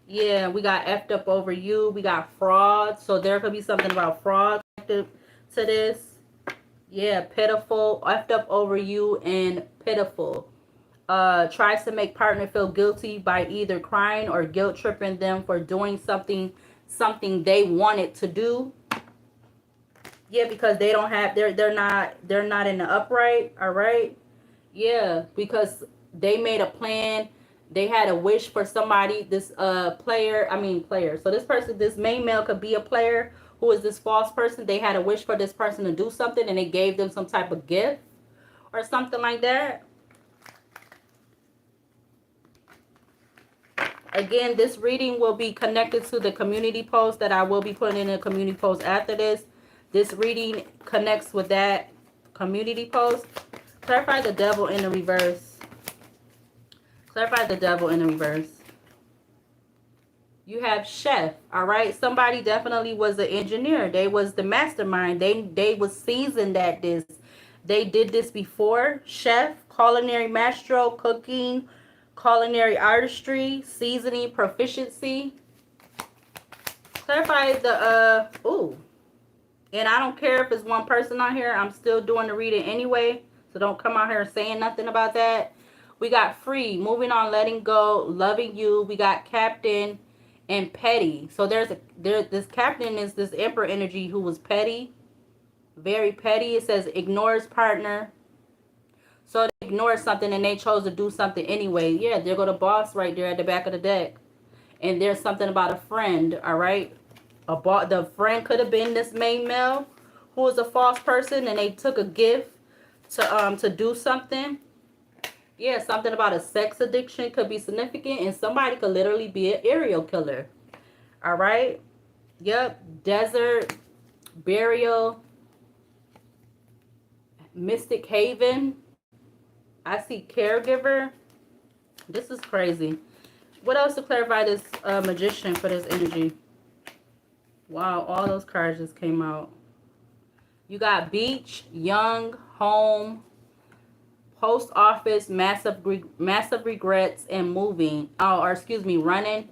Yeah, we got effed up over you. We got fraud. So there could be something about fraud connected to this. Yeah, pitiful, effed up over you, and pitiful. Tries to make partner feel guilty by either crying or guilt tripping them for doing something they wanted to do. Yeah, because they don't have, they're not in the upright. All right. Yeah, because they made a plan. They had a wish for somebody, this player. So this person, this main male could be a player who is this false person. They had a wish for this person to do something, and they gave them some type of gift or something like that. Again, this reading will be connected to the community post that I will be putting in a community post after this. This reading connects with that community post. Clarify the devil in the reverse. Clarify the devil in the reverse. You have chef, all right? Somebody definitely was an engineer. They was the mastermind. They was seasoned at this. They did this before. Chef, culinary maestro, cooking, culinary artistry, seasoning proficiency. Clarify the ooh. And I don't care if it's one person on here. I'm still doing the reading anyway. So don't come out here saying nothing about that. We got free, moving on, letting go, loving you. We got captain and petty. So this captain is this emperor energy who was petty, very petty. It says ignores partner. So they ignored something and they chose to do something anyway. Yeah, there go the boss right there at the back of the deck. And there's something about a friend, all right? The friend could have been this main male who was a false person, and they took a gift to do something. Yeah, something about a sex addiction could be significant, and somebody could literally be an aerial killer. All right? Yep. Desert, burial, mystic haven. I see caregiver. This is crazy. What else to clarify this magician for this energy? Wow, all those cards just came out. You got beach, young, home, post office, massive regrets, and moving. Oh, or excuse me, running.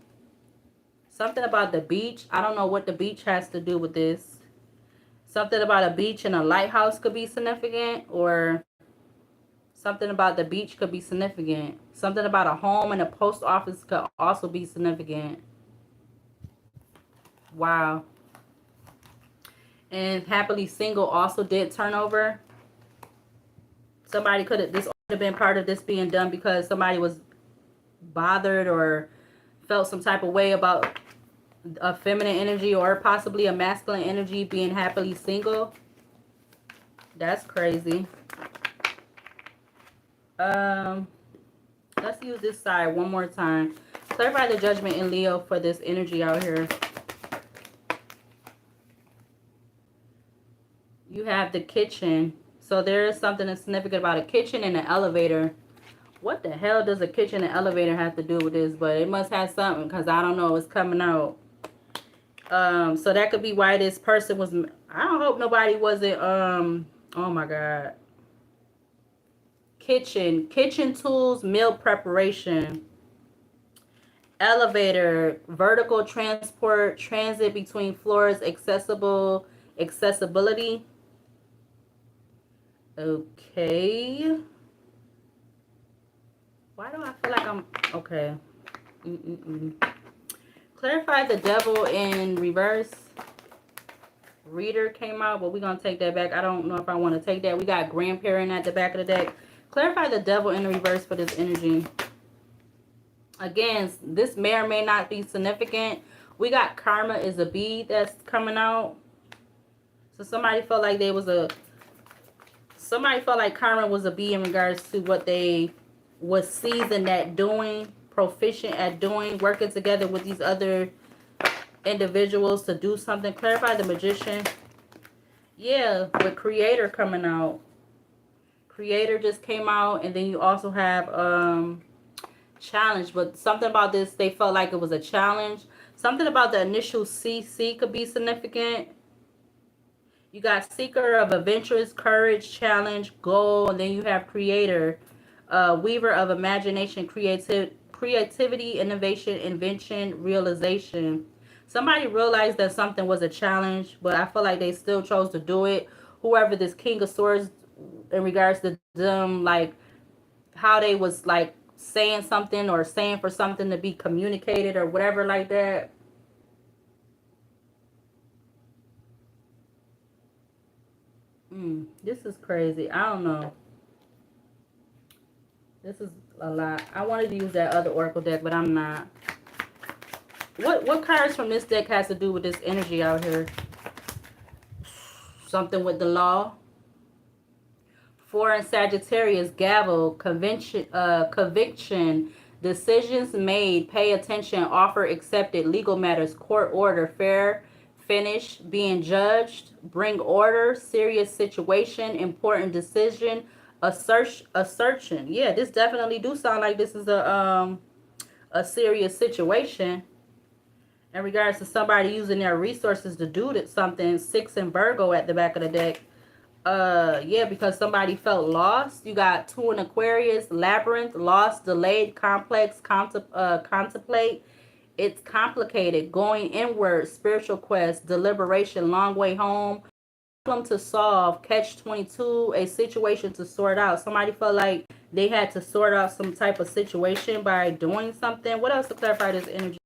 Something about the beach. I don't know what the beach has to do with this. Something about a beach and a lighthouse could be significant, or something about the beach could be significant. Something about a home and a post office could also be significant. Wow. And happily single also did turn over. Somebody could have, this could have been part of this being done because somebody was bothered or felt some type of way about a feminine energy or possibly a masculine energy being happily single. That's crazy. Let's use this side one more time. Clarify the judgment in Leo for this energy out here. You have the kitchen. So there is something that's significant about a kitchen and an elevator. What the hell does a kitchen and elevator have to do with this? But it must have something because I don't know. It's coming out. So that could be why this person was... I don't hope nobody wasn't... oh my God. Kitchen tools, meal preparation. Elevator, vertical transport, transit between floors, accessibility. Okay. Why do I feel like I'm... Okay. Clarify the devil in reverse. Reader came out, but we're going to take that back. I don't know if I want to take that. We got grandparent at the back of the deck. Clarify the devil in reverse for this energy. Again, this may or may not be significant. We got karma is a bead that's coming out. So somebody felt like there was a... Somebody felt like karma was a bee in regards to what they was seasoned at doing, proficient at doing, working together with these other individuals to do something. Clarify the magician. Yeah, with creator coming out. Creator just came out, and then you also have challenge. But something about this, they felt like it was a challenge. Something about the initial CC could be significant. You got seeker of adventures, courage, challenge, goal, and then you have creator, weaver of imagination, creativity, innovation, invention, realization. Somebody realized that something was a challenge, but I feel like they still chose to do it. Whoever this King of Swords, in regards to them, like how they was like saying something or saying for something to be communicated or whatever like that. This is crazy. I don't know. This is a lot. I wanted to use that other oracle deck, but I'm not. What cards from this deck has to do with this energy out here? Something with the law. Foreign Sagittarius, gavel, conviction, Decisions made, pay attention, offer accepted, legal matters, court order, fair, finish, being judged, bring order, serious situation, important decision, assertion. Yeah, this definitely do sound like this is a serious situation in regards to somebody using their resources to do something. 6 and Virgo at the back of the deck. Yeah, because somebody felt lost. You got 2 in Aquarius, labyrinth, lost, delayed, complex, contemplate. It's complicated, going inward, spiritual quest, deliberation, long way home, problem to solve, catch 22, a situation to sort out. Somebody felt like they had to sort out some type of situation by doing something. What else to clarify this energy?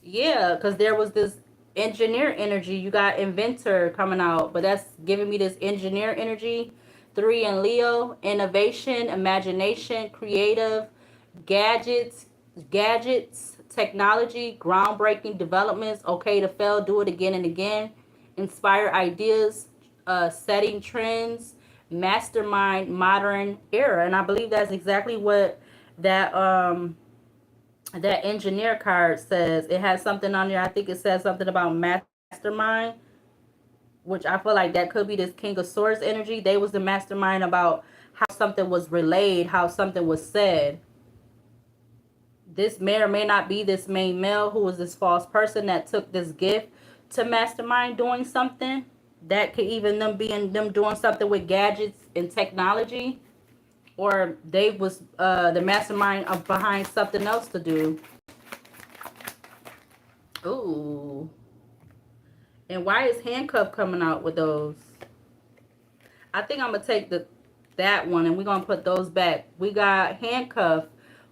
Yeah, because there was this engineer energy. You got inventor coming out, but that's giving me this engineer energy. 3 in Leo, innovation, imagination, creative, gadgets, technology, groundbreaking developments, okay to fail, do it again and again, inspire ideas, setting trends, mastermind, modern era. And I believe that's exactly what that that engineer card says. It has something on there. I think it says something about mastermind, which I feel like that could be this King of Swords energy. They was the mastermind about how something was relayed, how something was said. This may or may not be this main male who was this false person that took this gift to mastermind doing something. That could even them being them doing something with gadgets and technology, or they was the mastermind of behind something else to do. Ooh. And why is handcuff coming out with those? I think I'm gonna take that one and we're gonna put those back. We got handcuff,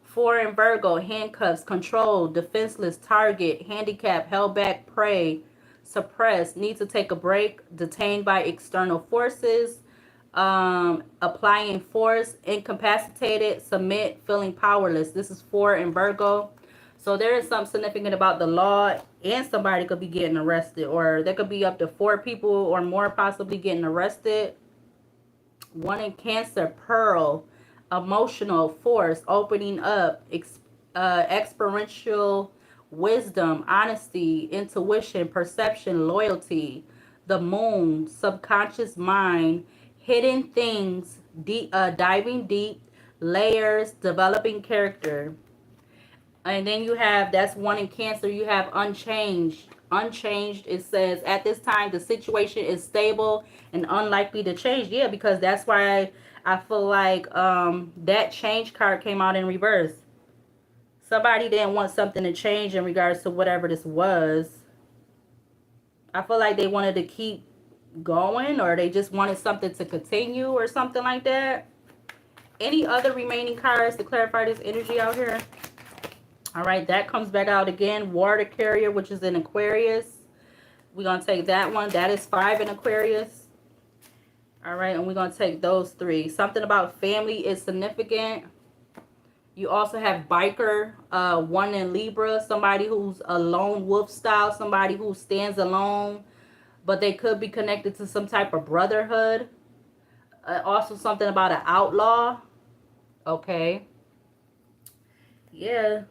4 in Virgo, handcuffs, control, defenseless, target, handicap, held back, prey, suppressed, need to take a break, detained by external forces, applying force, incapacitated, submit, feeling powerless. This is 4 in Virgo. So there is something significant about the law, and somebody could be getting arrested, or there could be up to 4 people or more possibly getting arrested. 1 in Cancer, pearl, emotional force, opening up, experiential wisdom, honesty, intuition, perception, loyalty. The moon, subconscious mind, hidden things, diving deep, layers, developing character. And then you have, that's 1 in Cancer, you have unchanged. Unchanged, it says, at this time, the situation is stable and unlikely to change. Yeah, because that's why I feel like that change card came out in reverse. Somebody didn't want something to change in regards to whatever this was. I feel like they wanted to keep going, or they just wanted something to continue or something like that. Any other remaining cards to clarify this energy out here? All right, that comes back out again. Water carrier, which is in Aquarius. We're going to take that one. That is 5 in Aquarius. All right, and we're going to take those 3. Something about family is significant. You also have biker, 1 in Libra. Somebody who's a lone wolf style. Somebody who stands alone, but they could be connected to some type of brotherhood. Also something about an outlaw. Okay. Yeah.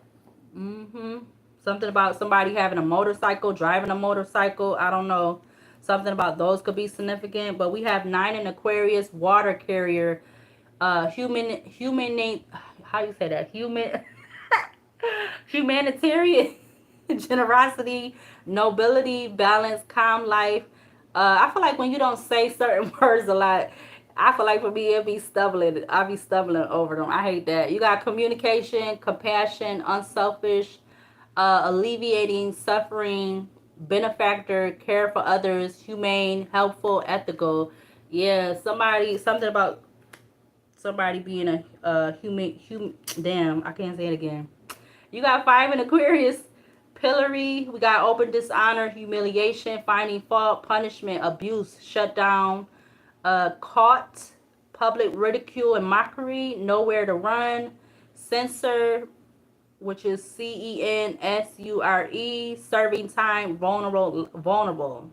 Something about somebody having a motorcycle, driving a motorcycle. I don't know. Something about those could be significant. But we have 9 in Aquarius, water carrier, human, how you say that? Humanitarian, generosity, nobility, balance, calm life. I feel like when you don't say certain words a lot, I feel like for me it'd be stumbling. I'll be stumbling over them. I hate that. You got communication, compassion, unselfish, alleviating suffering, benefactor, care for others, humane, helpful, ethical. Yeah, something about somebody being a human. Damn, I can't say it again. You got 5 in Aquarius, pillory. We got open dishonor, humiliation, finding fault, punishment, abuse, shutdown, caught, public ridicule and mockery, nowhere to run, censor, which is censure, serving time, vulnerable.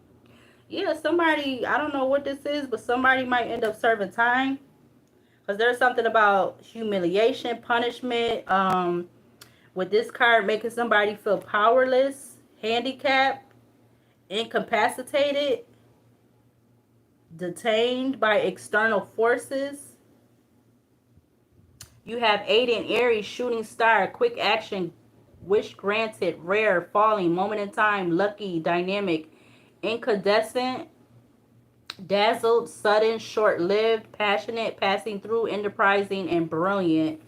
Yeah, somebody, I don't know what this is, but somebody might end up serving time. Because there's something about humiliation, punishment. With this card, making somebody feel powerless, handicapped, incapacitated, detained by external forces. You have 8 in Aries, shooting star, quick action, wish granted, rare, falling, moment in time, lucky, dynamic, incandescent, dazzled, sudden, short-lived, passionate, passing through, enterprising, and brilliant.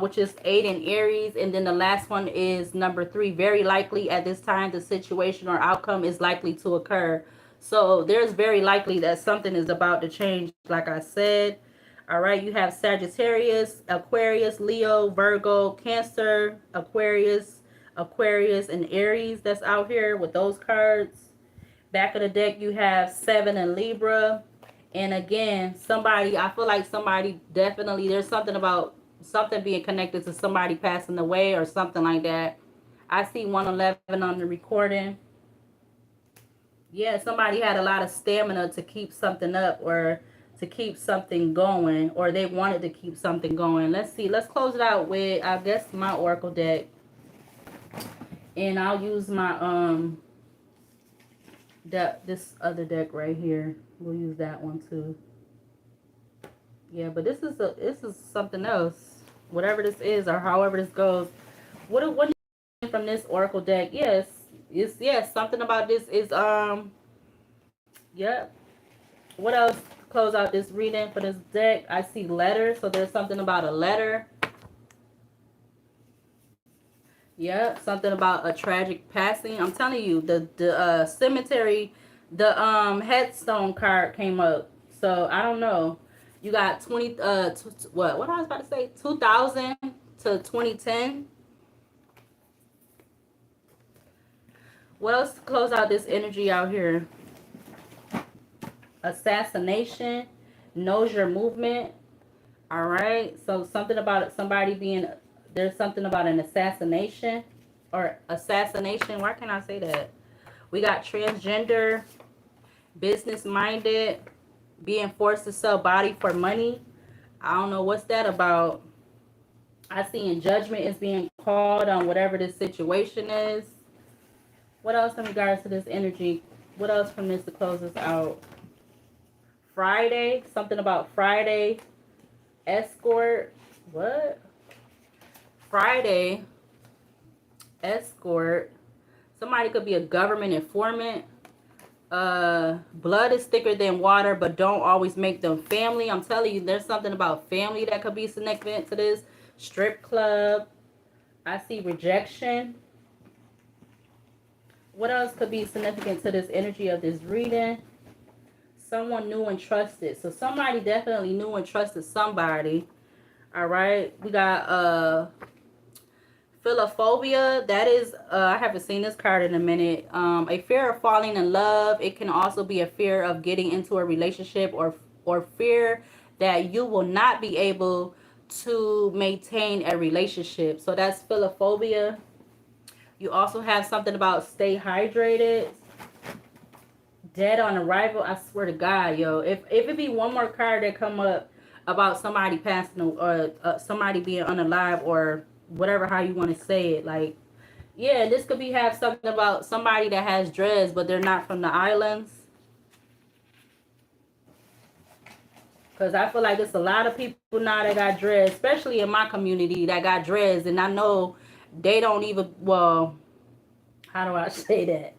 Which is 8 in Aries. And then the last one is number 3. Very likely at this time, the situation or outcome is likely to occur. So there's very likely that something is about to change, like I said. All right, you have Sagittarius, Aquarius, Leo, Virgo, Cancer, Aquarius, and Aries that's out here with those cards. Back of the deck, you have 7 in Libra. And again, somebody, I feel like somebody definitely, there's something about something being connected to somebody passing away or something like that. I see 111 on the recording. Yeah, somebody had a lot of stamina to keep something up or to keep something going, or they wanted to keep something going. Let's see. Let's close it out with, I guess, my Oracle deck. And I'll use my this other deck right here. We'll use that one too. Yeah, but this is something else. Whatever this is or however this goes. What from this Oracle deck? Yes. Yes, something about this is yep. What else? Close out this reading for this deck. I see letters, so there's something about a letter. Yep, something about a tragic passing. I'm telling you, the cemetery, the headstone card came up. So I don't know. You got 20 what I was about to say, 2000 to 2010. What else to close out this energy out here? Assassination, knows your movement. All right, so something about somebody being, there's something about an assassination or assassination. Why can't I say that? We got transgender, business minded, being forced to sell body for money. I don't know what's that about. I see in judgment is being called on whatever this situation is. What else in regards to this energy? What else from this to close us out? Friday, something about Friday, escort. What? Friday, escort. Somebody could be a government informant. Blood is thicker than water, but don't always make them family. I'm telling you, there's something about family that could be significant to this. Strip club. I see rejection. What else could be significant to this energy of this reading? Someone new and trusted. So somebody definitely knew and trusted somebody. All right. We got philophobia. That is, I haven't seen this card in a minute. A fear of falling in love. It can also be a fear of getting into a relationship or fear that you will not be able to maintain a relationship. So that's philophobia. You also have something about stay hydrated. Dead on arrival. I swear to God, yo. If it be one more card that come up about somebody passing or somebody being unalive or whatever, how you want to say it, like, yeah, this could be have something about somebody that has dreads but they're not from the islands. Because I feel like there's a lot of people now that got dreads, especially in my community, that got dreads, and I know they don't even, well, how do I say that?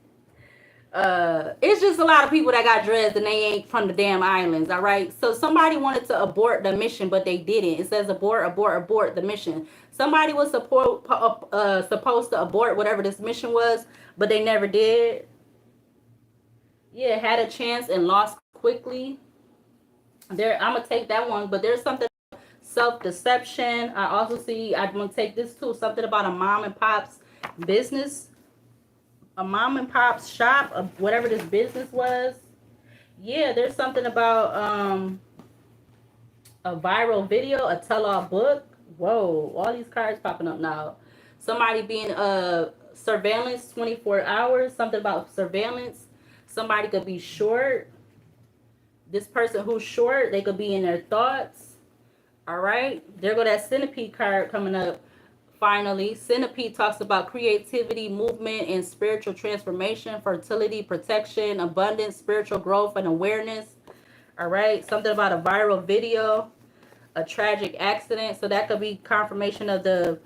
It's just a lot of people that got dreads and they ain't from the damn islands. All right, so somebody wanted to abort the mission, but they didn't. It says abort, abort, abort the mission. Somebody was supposed to abort whatever this mission was, but they never did. Yeah, had a chance and lost quickly. There, I'm gonna take that one, but there's something self-deception. I also see, I'm gonna take this too, something about a mom and pop's business, a mom and pop's shop, whatever this business was. Yeah, there's something about a viral video, a tell-all book. Whoa, all these cards popping up now. Somebody being surveillance 24 hours, something about surveillance. Somebody could be short. This person who's short, they could be in their thoughts. All right. There go that centipede card coming up. Finally, centipede talks about creativity, movement, and spiritual transformation, fertility, protection, abundance, spiritual growth, and awareness. All right. Something about a viral video, a tragic accident. So that could be confirmation of the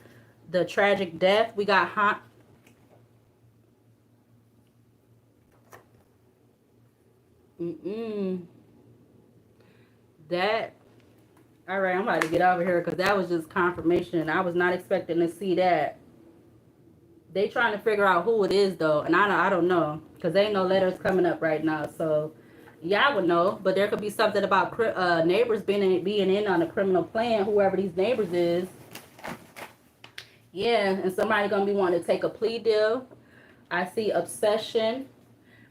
tragic death. We got that. All right, I'm about to get over here because that was just confirmation. I was not expecting to see that. They trying to figure out who it is though, and I don't know because there ain't no letters coming up right now. So yeah, I would know, but there could be something about neighbors being in on a criminal plan. Whoever these neighbors is, yeah, and somebody gonna be wanting to take a plea deal. I see obsession,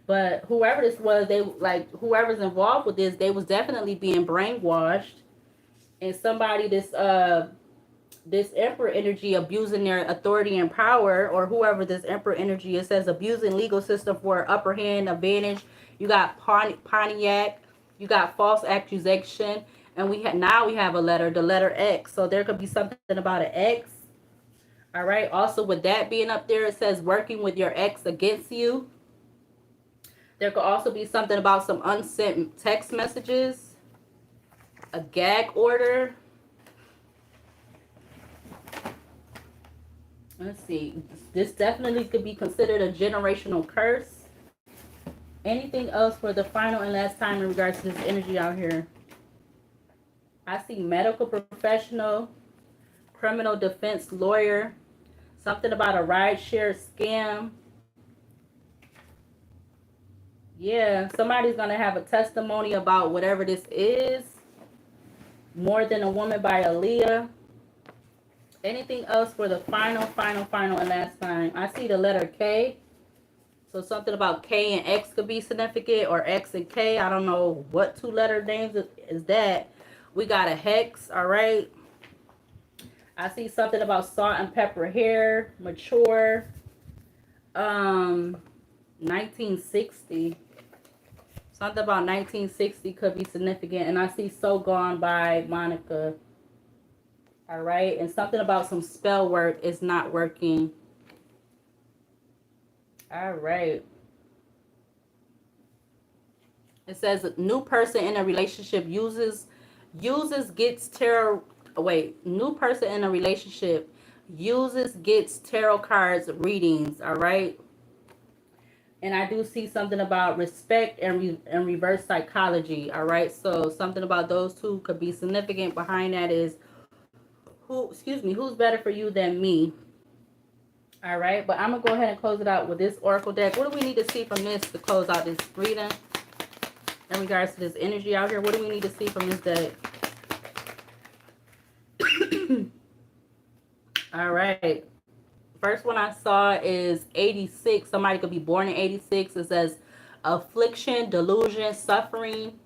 but whoever this was, they like whoever's involved with this, they was definitely being brainwashed, and somebody this emperor energy abusing their authority and power, or whoever this emperor energy is, says abusing legal system for upper hand advantage. You got Pontiac, you got false accusation, and we have a letter, the letter X. So there could be something about an X. All right. Also, with that being up there, it says working with your ex against you. There could also be something about some unsent text messages, a gag order. Let's see. This definitely could be considered a generational curse. Anything else for the final and last time in regards to this energy out here? I see medical professional, criminal defense lawyer, something about a rideshare scam. Yeah, somebody's going to have a testimony about whatever this is. More Than a Woman by Aaliyah. Anything else for the final, and last time? I see the letter K. So something about K and X could be significant, or X and K. I don't know what two letter names is that. We got a hex, all right. I see something about salt and pepper hair, mature. 1960. Something about 1960 could be significant. And I see So Gone by Monica. All right. And something about some spell work is not working. All right. It says a new person in a relationship gets tarot. Wait, new person in a relationship gets tarot cards readings. All right. And I do see something about respect and reverse psychology. All right. So something about those two could be significant. Behind that is who's better for you than me. All right. But I'm going to go ahead and close it out with this oracle deck. What do we need to see from this to close out this reading in regards to this energy out here? What do we need to see from this deck? All right. First one I saw is 86. Somebody could be born in 86. It says affliction, delusion, suffering.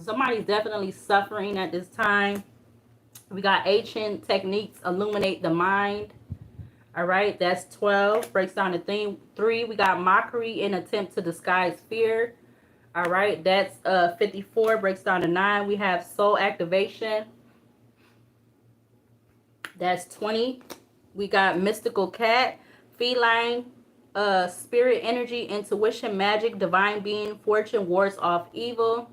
Somebody's definitely suffering at this time. We got ancient techniques illuminate the mind. All right, that's 12. Breaks down to 3. We got mockery in attempt to disguise fear. All right, that's 54. Breaks down to 9. We have soul activation. That's 20. We got mystical cat, feline, spirit energy, intuition, magic, divine being, fortune, wards off evil.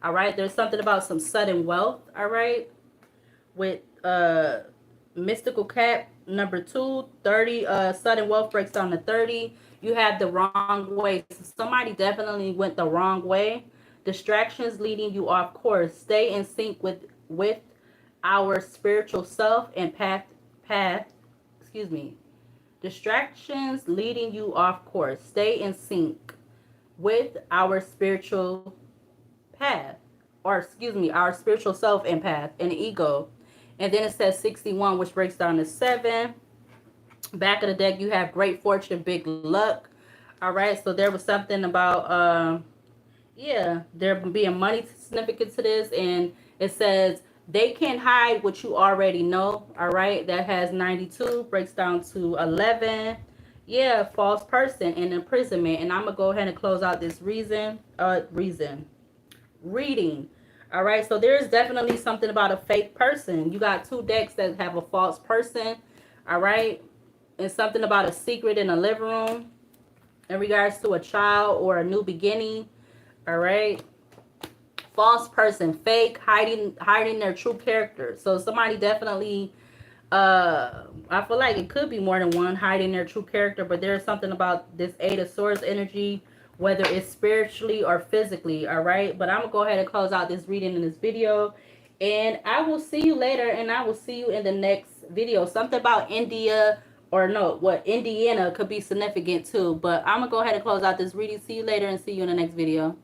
All right, there's something about some sudden wealth. All right, with mystical cat, number 2, 30. Sudden wealth breaks down to 30. You have the wrong way. So somebody definitely went the wrong way. Distractions leading you off course. Stay in sync with our spiritual self and path. Distractions leading you off course. Stay in sync with our spiritual path, or our spiritual self and path and ego. And then it says 61, which breaks down to 7. Back of the deck, you have great fortune, big luck. All right, so there was something about there being money significant to this, and it says they can't hide what you already know. All right, that has 92, breaks down to 11. Yeah, false person and imprisonment. And I'm gonna go ahead and close out this reading. All All right, so there's definitely something about a fake person. You got two decks that have a false person. All right, and something about a secret in a living room in regards to a child or a new beginning. All right, false person, fake, hiding their true character. So somebody definitely, I feel like it could be more than one hiding their true character, but there's something about this Eight of Swords energy, whether it's spiritually or physically. All right, but I'm gonna go ahead and close out this reading in this video, and I will see you later, and I will see you in the next video. Something about India, or no, what, Indiana could be significant too, but I'm gonna go ahead and close out this reading. See you later, and see you in the next video.